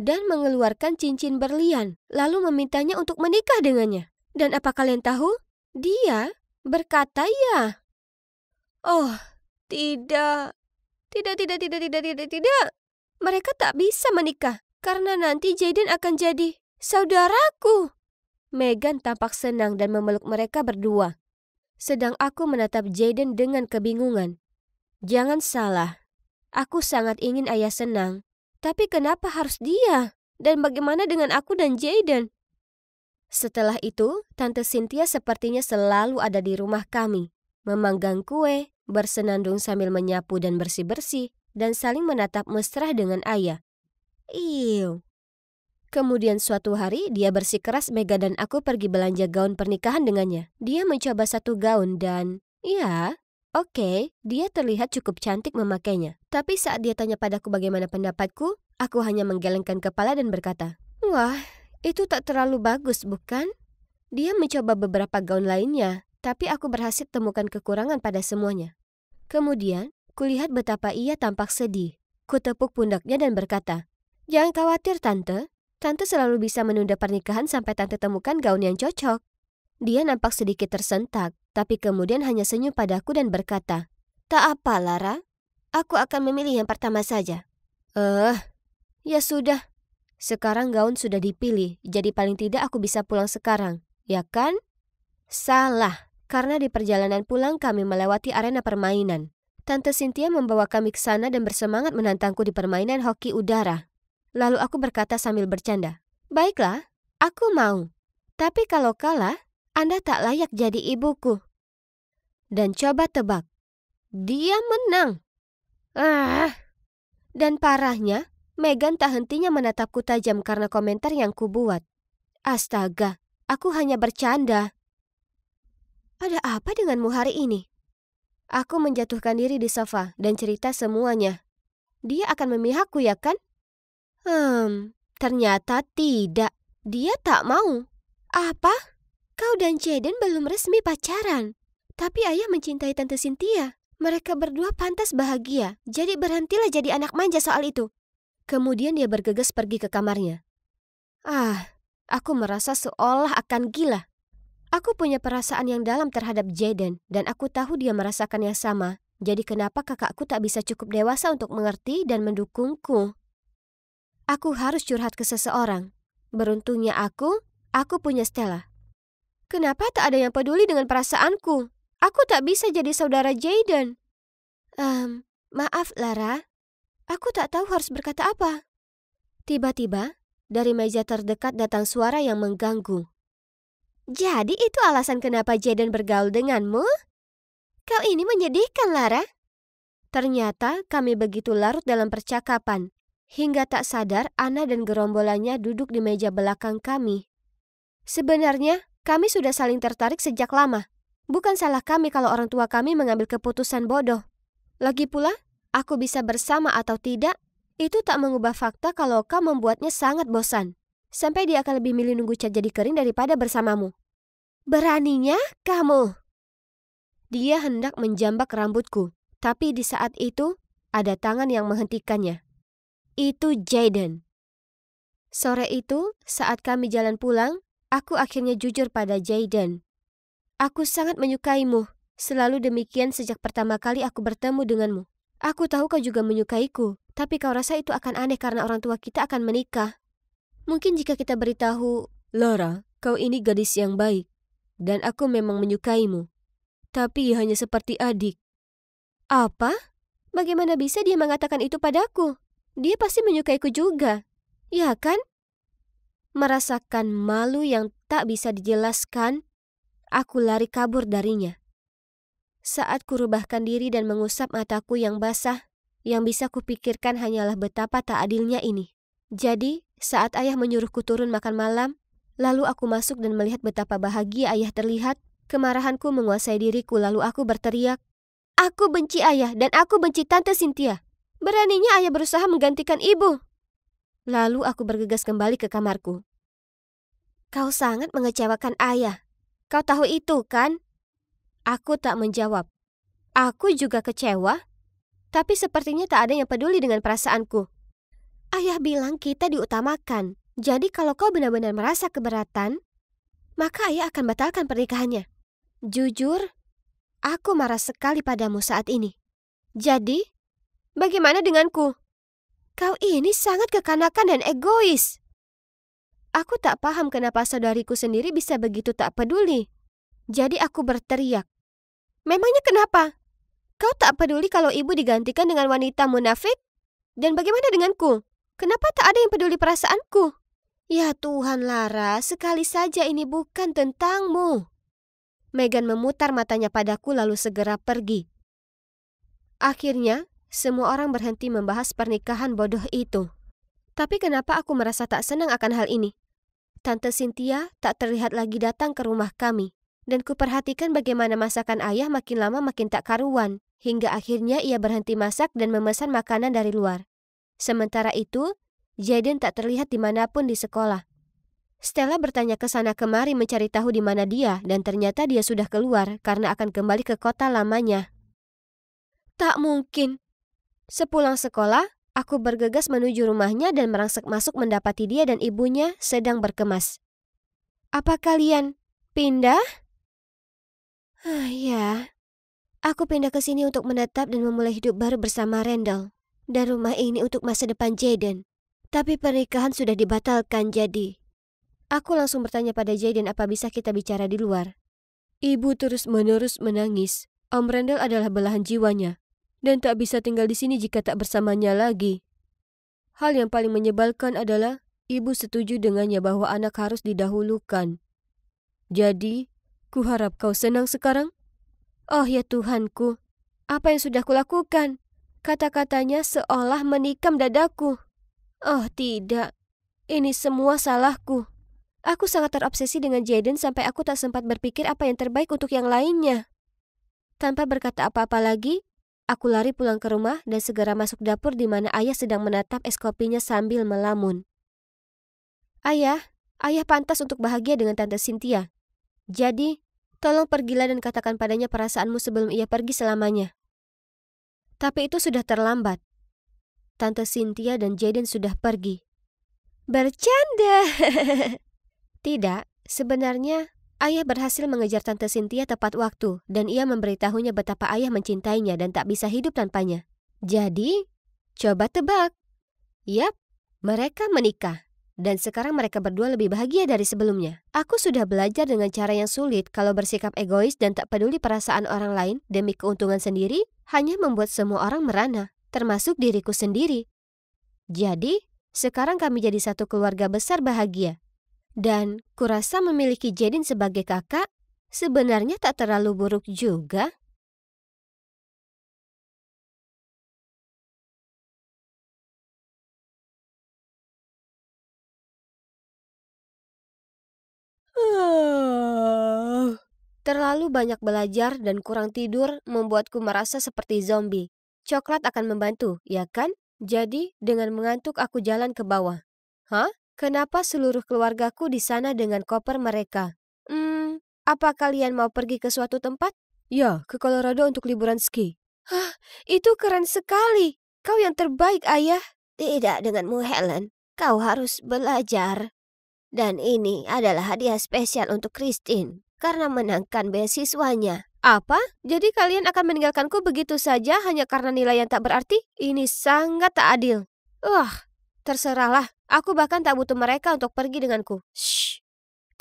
S1: dan mengeluarkan cincin berlian, lalu memintanya untuk menikah dengannya. Dan apa kalian tahu? Dia berkata ya. Oh, tidak. Tidak. Mereka tak bisa menikah, karena nanti Jaden akan jadi saudaraku. Megan tampak senang dan memeluk mereka berdua. Sedang aku menatap Jaden dengan kebingungan. Jangan salah, aku sangat ingin ayah senang. Tapi kenapa harus dia? Dan bagaimana dengan aku dan Jaden? Setelah itu, Tante Cynthia sepertinya selalu ada di rumah kami, memanggang kue, bersenandung sambil menyapu dan bersih-bersih, dan saling menatap mesra dengan ayah. Iu. Kemudian suatu hari, dia bersikeras Megan dan aku pergi belanja gaun pernikahan dengannya. Dia mencoba satu gaun dan, ya, oke, dia terlihat cukup cantik memakainya. Tapi saat dia tanya padaku bagaimana pendapatku, aku hanya menggelengkan kepala dan berkata, "Wah, itu tak terlalu bagus, bukan?" Dia mencoba beberapa gaun lainnya, tapi aku berhasil temukan kekurangan pada semuanya. Kemudian, kulihat betapa ia tampak sedih. Kutepuk pundaknya dan berkata, "Jangan khawatir, Tante. Tante selalu bisa menunda pernikahan sampai Tante temukan gaun yang cocok." Dia nampak sedikit tersentak, tapi kemudian hanya senyum padaku dan berkata, "Tak apa, Lara. Aku akan memilih yang pertama saja." Ya sudah. Sekarang gaun sudah dipilih, jadi paling tidak aku bisa pulang sekarang, ya kan? Salah, karena di perjalanan pulang kami melewati arena permainan. Tante Cynthia membawa kami ke sana dan bersemangat menantangku di permainan hoki udara. Lalu aku berkata sambil bercanda, "Baiklah, aku mau. Tapi kalau kalah, Anda tak layak jadi ibuku." Dan coba tebak, dia menang. Dan parahnya, Megan tak hentinya menatapku tajam karena komentar yang kubuat. Astaga, aku hanya bercanda. Ada apa denganmu hari ini? Aku menjatuhkan diri di sofa dan cerita semuanya. Dia akan memihakku, ya kan? Ternyata tidak. Dia tak mau. Apa? Kau dan Jaden belum resmi pacaran. Tapi ayah mencintai Tante Cynthia. Mereka berdua pantas bahagia. Jadi berhentilah jadi anak manja soal itu. Kemudian dia bergegas pergi ke kamarnya. Aku merasa seolah akan gila. Aku punya perasaan yang dalam terhadap Jaden dan aku tahu dia merasakan yang sama. Jadi kenapa kakakku tak bisa cukup dewasa untuk mengerti dan mendukungku? Aku harus curhat ke seseorang. Beruntungnya aku punya Stella. Kenapa tak ada yang peduli dengan perasaanku? Aku tak bisa jadi saudara Jaden. Maaf Lara, aku tak tahu harus berkata apa. Tiba-tiba, dari meja terdekat datang suara yang mengganggu. Jadi itu alasan kenapa Jaden bergaul denganmu? Kau ini menyedihkan, Lara. Ternyata kami begitu larut dalam percakapan. Hingga tak sadar Anna dan gerombolannya duduk di meja belakang kami. Sebenarnya, kami sudah saling tertarik sejak lama. Bukan salah kami kalau orang tua kami mengambil keputusan bodoh. Lagi pula, aku bisa bersama atau tidak, itu tak mengubah fakta kalau kau membuatnya sangat bosan. Sampai dia akan lebih milih nunggu cat jadi kering daripada bersamamu. Beraninya kamu. Dia hendak menjambak rambutku, tapi di saat itu ada tangan yang menghentikannya. Itu Jaden. Sore itu, saat kami jalan pulang, aku akhirnya jujur pada Jaden. Aku sangat menyukaimu. Selalu demikian sejak pertama kali aku bertemu denganmu. Aku tahu kau juga menyukaiku, tapi kau rasa itu akan aneh karena orang tua kita akan menikah. Mungkin jika kita beritahu, Laura, kau ini gadis yang baik, dan aku memang menyukaimu. Tapi hanya seperti adik. Apa? Bagaimana bisa dia mengatakan itu padaku? Dia pasti menyukaiku juga. Ya kan? Merasakan malu yang tak bisa dijelaskan, aku lari kabur darinya. Saat kurubahkan diri dan mengusap mataku yang basah, Yang bisa kupikirkan hanyalah betapa tak adilnya ini. Jadi, saat ayah menyuruhku turun makan malam, lalu aku masuk dan melihat betapa bahagia ayah terlihat, kemarahanku menguasai diriku lalu aku berteriak, "Aku benci ayah dan aku benci Tante Cynthia. Beraninya ayah berusaha menggantikan ibu." Lalu aku bergegas kembali ke kamarku. "Kau sangat mengecewakan ayah. Kau tahu itu, kan?" Aku tak menjawab. Aku juga kecewa, tapi sepertinya tak ada yang peduli dengan perasaanku. Ayah bilang kita diutamakan. Jadi kalau kau benar-benar merasa keberatan, maka ayah akan batalkan pernikahannya. Jujur, aku marah sekali padamu saat ini. Jadi, bagaimana denganku? Kau ini sangat kekanakan dan egois. Aku tak paham kenapa saudariku sendiri bisa begitu tak peduli. Jadi aku berteriak. Memangnya kenapa? Kau tak peduli kalau ibu digantikan dengan wanita munafik? Dan bagaimana denganku? Kenapa tak ada yang peduli perasaanku? Ya Tuhan Lara, sekali saja ini bukan tentangmu. Megan memutar matanya padaku lalu segera pergi. Akhirnya, semua orang berhenti membahas pernikahan bodoh itu. Tapi kenapa aku merasa tak senang akan hal ini? Tante Cynthia tak terlihat lagi datang ke rumah kami. Dan kuperhatikan bagaimana masakan ayah makin lama makin tak karuan. Hingga akhirnya ia berhenti masak dan memesan makanan dari luar. Sementara itu, Jaden tak terlihat dimanapun di sekolah. Stella bertanya ke sana kemari mencari tahu di mana dia dan ternyata dia sudah keluar karena akan kembali ke kota lamanya. Tak mungkin. Sepulang sekolah, aku bergegas menuju rumahnya dan merangsek masuk mendapati dia dan ibunya sedang berkemas. "Apa kalian pindah?" Ya, aku pindah ke sini untuk menetap dan memulai hidup baru bersama Randall. Dan rumah ini untuk masa depan Jaden. Tapi pernikahan sudah dibatalkan jadi. Aku langsung bertanya pada Jaden apa bisa kita bicara di luar. Ibu terus-menerus menangis. Om Randall adalah belahan jiwanya. Dan tak bisa tinggal di sini jika tak bersamanya lagi. Hal yang paling menyebalkan adalah ibu setuju dengannya bahwa anak harus didahulukan. Jadi, kuharap kau senang sekarang. Oh ya Tuhanku, apa yang sudah kulakukan? Kata-katanya seolah menikam dadaku. Oh tidak, ini semua salahku. Aku sangat terobsesi dengan Jaden sampai aku tak sempat berpikir apa yang terbaik untuk yang lainnya. Tanpa berkata apa-apa lagi, aku lari pulang ke rumah dan segera masuk dapur di mana ayah sedang menatap es kopinya sambil melamun. Ayah pantas untuk bahagia dengan Tante Cynthia. Jadi, tolong pergilah dan katakan padanya perasaanmu sebelum ia pergi selamanya. Tapi itu sudah terlambat. Tante Cynthia dan Jaden sudah pergi. Bercanda. Tidak, sebenarnya ayah berhasil mengejar Tante Cynthia tepat waktu dan ia memberitahunya betapa ayah mencintainya dan tak bisa hidup tanpanya. Jadi, coba tebak. Yap, mereka menikah. Dan sekarang mereka berdua lebih bahagia dari sebelumnya. Aku sudah belajar dengan cara yang sulit kalau bersikap egois dan tak peduli perasaan orang lain demi keuntungan sendiri hanya membuat semua orang merana, termasuk diriku sendiri. Jadi, sekarang kami jadi satu keluarga besar bahagia. Dan kurasa memiliki Jaden sebagai kakak sebenarnya tak terlalu buruk juga. Terlalu banyak belajar dan kurang tidur membuatku merasa seperti zombie. Coklat akan membantu, ya kan? Jadi, dengan mengantuk aku jalan ke bawah. Hah? Kenapa seluruh keluargaku di sana dengan koper mereka? Apa kalian mau pergi ke suatu tempat? Ya, ke Colorado untuk liburan ski. Hah, itu keren sekali. Kau yang terbaik, Ayah. Tidak denganmu, Helen. Kau harus belajar. Dan ini adalah hadiah spesial untuk Christine karena menangkan beasiswanya. Apa? Jadi kalian akan meninggalkanku begitu saja hanya karena nilai yang tak berarti? Ini sangat tak adil. Terserahlah. Aku bahkan tak butuh mereka untuk pergi denganku. Shh.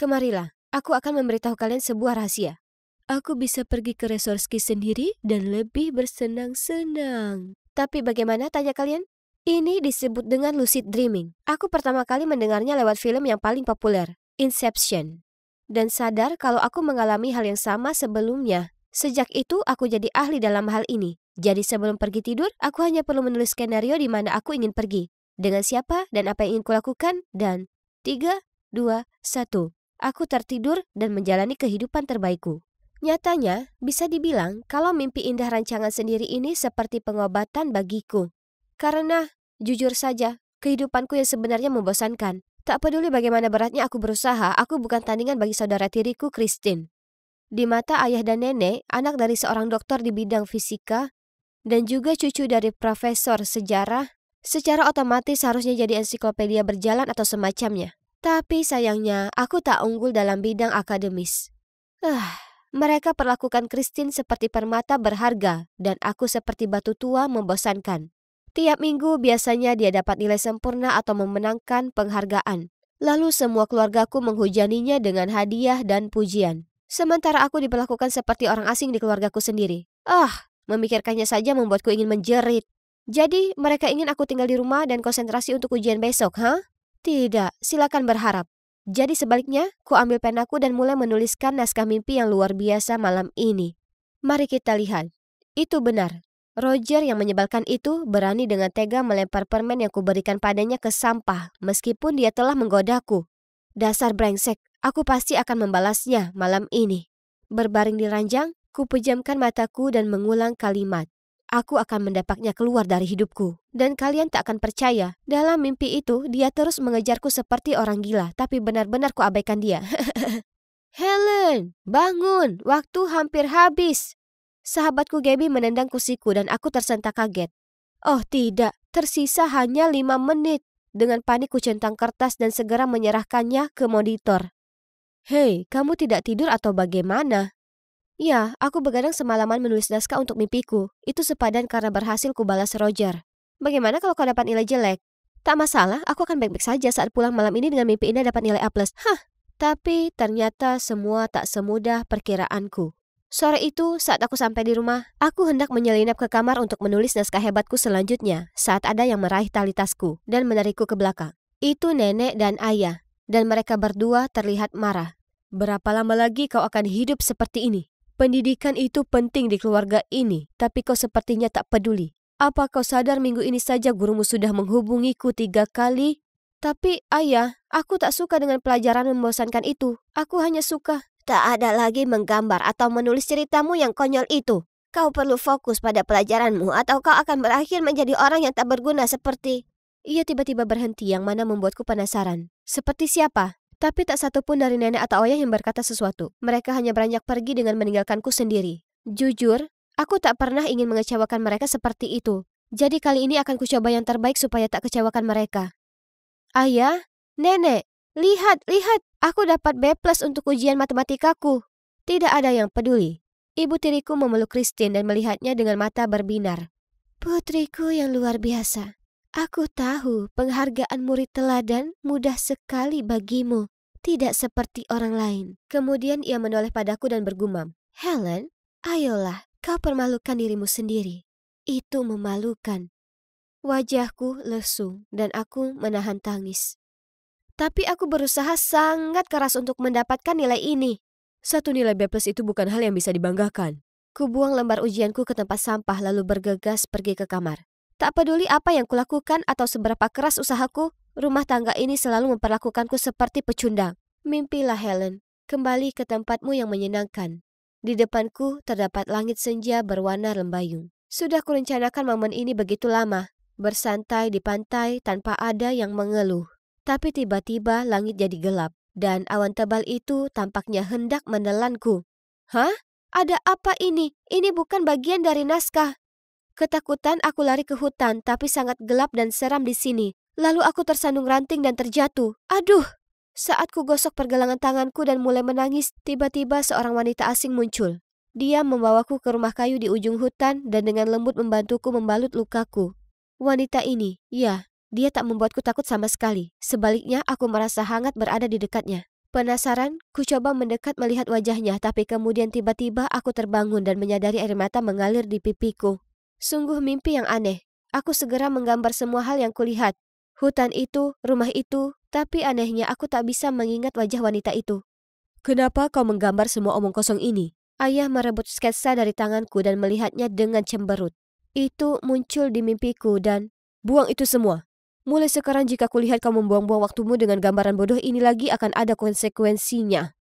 S1: Kemarilah. Aku akan memberitahu kalian sebuah rahasia. Aku bisa pergi ke resort ski sendiri dan lebih bersenang-senang. Tapi bagaimana, tanya kalian? Ini disebut dengan lucid dreaming. Aku pertama kali mendengarnya lewat film yang paling populer, Inception. Dan sadar kalau aku mengalami hal yang sama sebelumnya. Sejak itu aku jadi ahli dalam hal ini. Jadi sebelum pergi tidur, aku hanya perlu menulis skenario di mana aku ingin pergi, dengan siapa dan apa yang ingin kulakukan, dan 3, 2, 1. Aku tertidur dan menjalani kehidupan terbaikku. Nyatanya, bisa dibilang kalau mimpi indah rancangan sendiri ini seperti pengobatan bagiku. Karena, jujur saja, kehidupanku yang sebenarnya membosankan. Tak peduli bagaimana beratnya aku berusaha, aku bukan tandingan bagi saudara tiriku, Christine. Di mata ayah dan nenek, anak dari seorang dokter di bidang fisika, dan juga cucu dari profesor sejarah, secara otomatis harusnya jadi ensiklopedia berjalan atau semacamnya. Tapi sayangnya, aku tak unggul dalam bidang akademis. Mereka perlakukan Christine seperti permata berharga, dan aku seperti batu tua membosankan. Tiap minggu biasanya dia dapat nilai sempurna atau memenangkan penghargaan. Lalu semua keluargaku menghujaninya dengan hadiah dan pujian. Sementara aku diperlakukan seperti orang asing di keluargaku sendiri. Memikirkannya saja membuatku ingin menjerit. Jadi mereka ingin aku tinggal di rumah dan konsentrasi untuk ujian besok, Tidak, silakan berharap. Jadi sebaliknya, ku ambil penaku dan mulai menuliskan naskah mimpi yang luar biasa malam ini. Mari kita lihat. Itu benar. Roger yang menyebalkan itu berani dengan tega melempar permen yang kuberikan padanya ke sampah meskipun dia telah menggodaku. Dasar brengsek, aku pasti akan membalasnya malam ini. Berbaring di ranjang, ku pejamkan mataku dan mengulang kalimat. Aku akan mendapatnya keluar dari hidupku. Dan kalian tak akan percaya, dalam mimpi itu dia terus mengejarku seperti orang gila, tapi benar-benar ku abaikan dia. Helen, bangun, waktu hampir habis. Sahabatku Gabby menendang kursiku dan aku tersentak kaget. Oh tidak, tersisa hanya 5 menit. Dengan panik ku centang kertas dan segera menyerahkannya ke monitor. Hei, kamu tidak tidur atau bagaimana? Ya, aku begadang semalaman menulis naskah untuk mimpiku. Itu sepadan karena berhasil ku balas Roger. Bagaimana kalau kau dapat nilai jelek? Tak masalah, aku akan baik-baik saja saat pulang malam ini dengan mimpi indah dapat nilai A+. Tapi ternyata semua tak semudah perkiraanku. Sore itu, saat aku sampai di rumah, aku hendak menyelinap ke kamar untuk menulis naskah hebatku selanjutnya saat ada yang meraih tali tasku dan menarikku ke belakang. Itu nenek dan ayah, dan mereka berdua terlihat marah. Berapa lama lagi kau akan hidup seperti ini? Pendidikan itu penting di keluarga ini, tapi kau sepertinya tak peduli. Apa kau sadar minggu ini saja gurumu sudah menghubungiku 3 kali? Tapi ayah, aku tak suka dengan pelajaran membosankan itu. Aku hanya suka. Tak ada lagi menggambar atau menulis ceritamu yang konyol itu. Kau perlu fokus pada pelajaranmu atau kau akan berakhir menjadi orang yang tak berguna seperti... Ia tiba-tiba berhenti yang mana membuatku penasaran. Seperti siapa? Tapi tak satu pun dari nenek atau ayah yang berkata sesuatu. Mereka hanya beranjak pergi dengan meninggalkanku sendiri. Jujur, aku tak pernah ingin mengecewakan mereka seperti itu. Jadi kali ini akan kucoba yang terbaik supaya tak kecewakan mereka. Ayah, nenek, lihat, aku dapat B+ untuk ujian matematikaku. Tidak ada yang peduli. Ibu tiriku memeluk Christine dan melihatnya dengan mata berbinar. Putriku yang luar biasa. Aku tahu penghargaan murid teladan mudah sekali bagimu. Tidak seperti orang lain. Kemudian ia menoleh padaku dan bergumam. Helen, ayolah, kau permalukan dirimu sendiri. Itu memalukan. Wajahku lesu dan aku menahan tangis. Tapi aku berusaha sangat keras untuk mendapatkan nilai ini. 1 nilai B+ itu bukan hal yang bisa dibanggakan. Kubuang lembar ujianku ke tempat sampah lalu bergegas pergi ke kamar. Tak peduli apa yang kulakukan atau seberapa keras usahaku, rumah tangga ini selalu memperlakukanku seperti pecundang. Mimpilah Helen, kembali ke tempatmu yang menyenangkan. Di depanku terdapat langit senja berwarna lembayung. Sudah kurencanakan momen ini begitu lama. Bersantai di pantai tanpa ada yang mengeluh. Tapi tiba-tiba langit jadi gelap dan awan tebal itu tampaknya hendak menelanku. Hah? Ada apa ini? Ini bukan bagian dari naskah. Ketakutan aku lari ke hutan tapi sangat gelap dan seram di sini. Lalu aku tersandung ranting dan terjatuh. Aduh! Saat ku gosok pergelangan tanganku dan mulai menangis, tiba-tiba seorang wanita asing muncul. Dia membawaku ke rumah kayu di ujung hutan dan dengan lembut membantuku membalut lukaku. Wanita ini, ya, dia tak membuatku takut sama sekali. Sebaliknya, aku merasa hangat berada di dekatnya. Penasaran, ku coba mendekat melihat wajahnya, tapi kemudian tiba-tiba aku terbangun dan menyadari air mata mengalir di pipiku. Sungguh mimpi yang aneh. Aku segera menggambar semua hal yang kulihat. Hutan itu, rumah itu, tapi anehnya aku tak bisa mengingat wajah wanita itu. Kenapa kau menggambar semua omong kosong ini? Ayah merebut sketsa dari tanganku dan melihatnya dengan cemberut. itu muncul di mimpiku dan buang itu semua. Mulai sekarang jika kulihat kau membuang-buang waktumu dengan gambaran bodoh ini lagi akan ada konsekuensinya.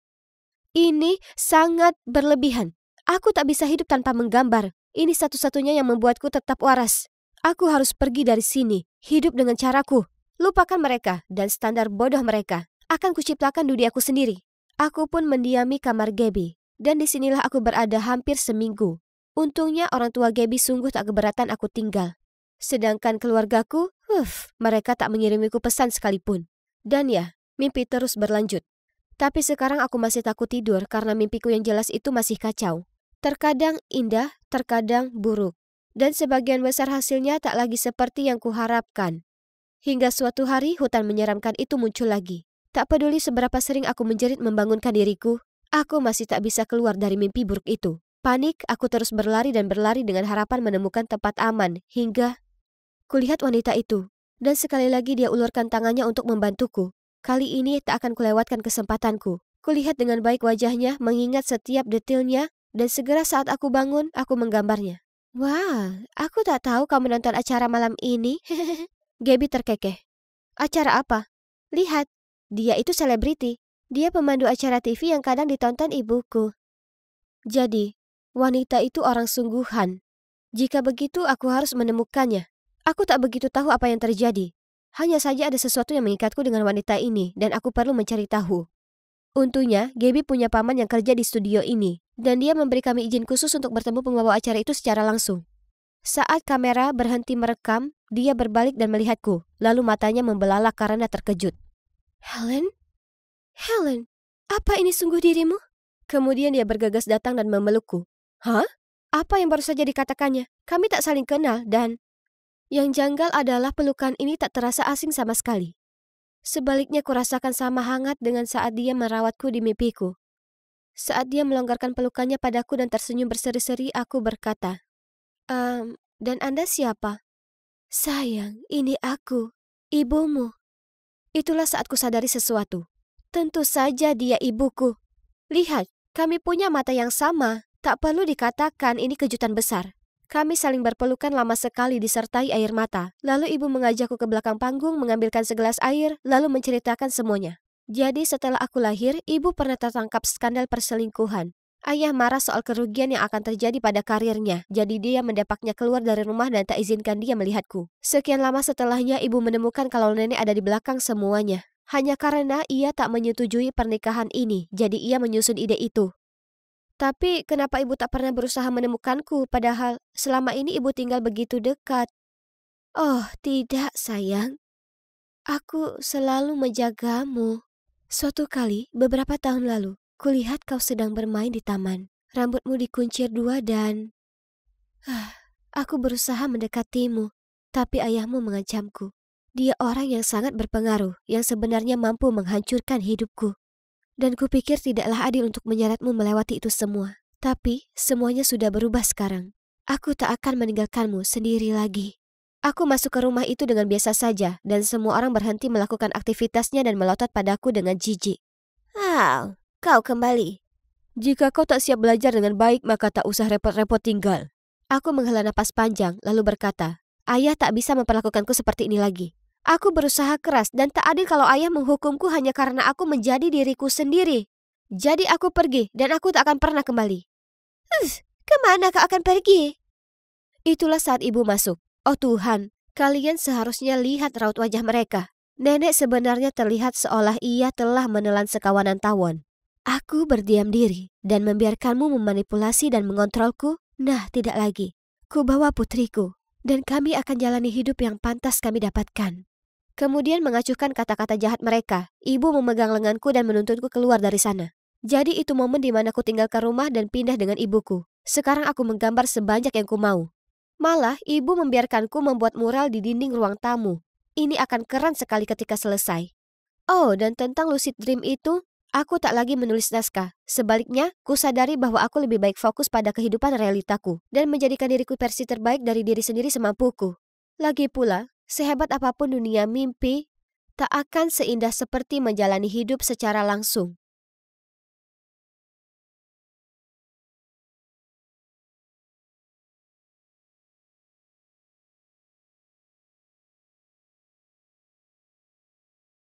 S1: Ini sangat berlebihan. Aku tak bisa hidup tanpa menggambar. Ini satu-satunya yang membuatku tetap waras. Aku harus pergi dari sini, hidup dengan caraku. Lupakan mereka dan standar bodoh mereka. Akan kuciptakan duniaku sendiri. Aku pun mendiami kamar Gaby. Dan disinilah aku berada hampir seminggu. Untungnya orang tua Gaby sungguh tak keberatan aku tinggal. Sedangkan keluargaku, mereka tak mengirimiku pesan sekalipun. Dan ya, mimpi terus berlanjut. Tapi sekarang aku masih takut tidur karena mimpiku yang jelas itu masih kacau. Terkadang indah, terkadang buruk. Dan sebagian besar hasilnya tak lagi seperti yang kuharapkan. Hingga suatu hari hutan menyeramkan itu muncul lagi. Tak peduli seberapa sering aku menjerit membangunkan diriku, aku masih tak bisa keluar dari mimpi buruk itu. Panik, aku terus berlari dan berlari dengan harapan menemukan tempat aman hingga kulihat wanita itu. Dan sekali lagi dia ulurkan tangannya untuk membantuku. Kali ini tak akan kulewatkan kesempatanku. Kulihat dengan baik wajahnya, mengingat setiap detailnya, dan segera saat aku bangun, aku menggambarnya. Wah, aku tak tahu kau menonton acara malam ini. Gaby terkekeh. Acara apa? Lihat, dia itu selebriti. Dia pemandu acara TV yang kadang ditonton ibuku. Jadi, wanita itu orang sungguhan. Jika begitu, aku harus menemukannya. Aku tak begitu tahu apa yang terjadi. Hanya saja ada sesuatu yang mengikatku dengan wanita ini dan aku perlu mencari tahu. Untungnya, Gaby punya paman yang kerja di studio ini dan dia memberi kami izin khusus untuk bertemu pembawa acara itu secara langsung. Saat kamera berhenti merekam, dia berbalik dan melihatku, lalu matanya membelalak karena terkejut. Helen? Helen, apa ini sungguh dirimu? Kemudian dia bergegas datang dan memelukku. Hah? Apa yang baru saja dikatakannya? Kami tak saling kenal dan yang janggal adalah pelukan ini tak terasa asing sama sekali. Sebaliknya kurasakan sama hangat dengan saat dia merawatku di mimpiku. Saat dia melonggarkan pelukannya padaku dan tersenyum berseri-seri, aku berkata, dan Anda siapa? Sayang, ini aku, ibumu. Itulah saat kusadari sesuatu. Tentu saja dia ibuku. Lihat, kami punya mata yang sama. Tak perlu dikatakan ini kejutan besar. Kami saling berpelukan lama sekali disertai air mata. Lalu ibu mengajakku ke belakang panggung mengambilkan segelas air, lalu menceritakan semuanya. Jadi setelah aku lahir, ibu pernah tertangkap skandal perselingkuhan. Ayah marah soal kerugian yang akan terjadi pada karirnya, jadi dia mendepaknya keluar dari rumah dan tak izinkan dia melihatku. Sekian lama setelahnya ibu menemukan kalau nenek ada di belakang semuanya. Hanya karena ia tak menyetujui pernikahan ini, jadi ia menyusun ide itu. Tapi kenapa ibu tak pernah berusaha menemukanku, padahal selama ini ibu tinggal begitu dekat? Oh, tidak sayang. Aku selalu menjagamu. Suatu kali, beberapa tahun lalu, kulihat kau sedang bermain di taman. Rambutmu dikuncir dua dan... aku berusaha mendekatimu, tapi ayahmu mengancamku. Dia orang yang sangat berpengaruh, yang sebenarnya mampu menghancurkan hidupku. Dan kupikir tidaklah adil untuk menyeretmu melewati itu semua. Tapi semuanya sudah berubah sekarang. Aku tak akan meninggalkanmu sendiri lagi. Aku masuk ke rumah itu dengan biasa saja dan semua orang berhenti melakukan aktivitasnya dan melotot padaku dengan jijik. Kau kembali. Jika kau tak siap belajar dengan baik maka tak usah repot-repot tinggal. Aku menghela napas panjang lalu berkata, ayah tak bisa memperlakukanku seperti ini lagi. Aku berusaha keras dan tak adil kalau ayah menghukumku hanya karena aku menjadi diriku sendiri. Jadi aku pergi dan aku tak akan pernah kembali. Kemana kau akan pergi? Itulah saat ibu masuk. Oh Tuhan, kalian seharusnya lihat raut wajah mereka. Nenek sebenarnya terlihat seolah ia telah menelan sekawanan tawon. Aku berdiam diri dan membiarkanmu memanipulasi dan mengontrolku. Nah, tidak lagi. Ku bawa putriku dan kami akan jalani hidup yang pantas kami dapatkan. Kemudian mengacuhkan kata-kata jahat mereka, ibu memegang lenganku dan menuntunku keluar dari sana. Jadi itu momen di mana ku tinggalkan rumah dan pindah dengan ibuku. Sekarang aku menggambar sebanyak yang ku mau. Malah, ibu membiarkanku membuat mural di dinding ruang tamu. Ini akan keren sekali ketika selesai. Oh, dan tentang lucid dream itu, aku tak lagi menulis naskah. Sebaliknya, ku sadari bahwa aku lebih baik fokus pada kehidupan realitaku dan menjadikan diriku versi terbaik dari diri sendiri semampuku. Lagi pula, sehebat apapun dunia mimpi, tak akan seindah seperti menjalani hidup secara langsung.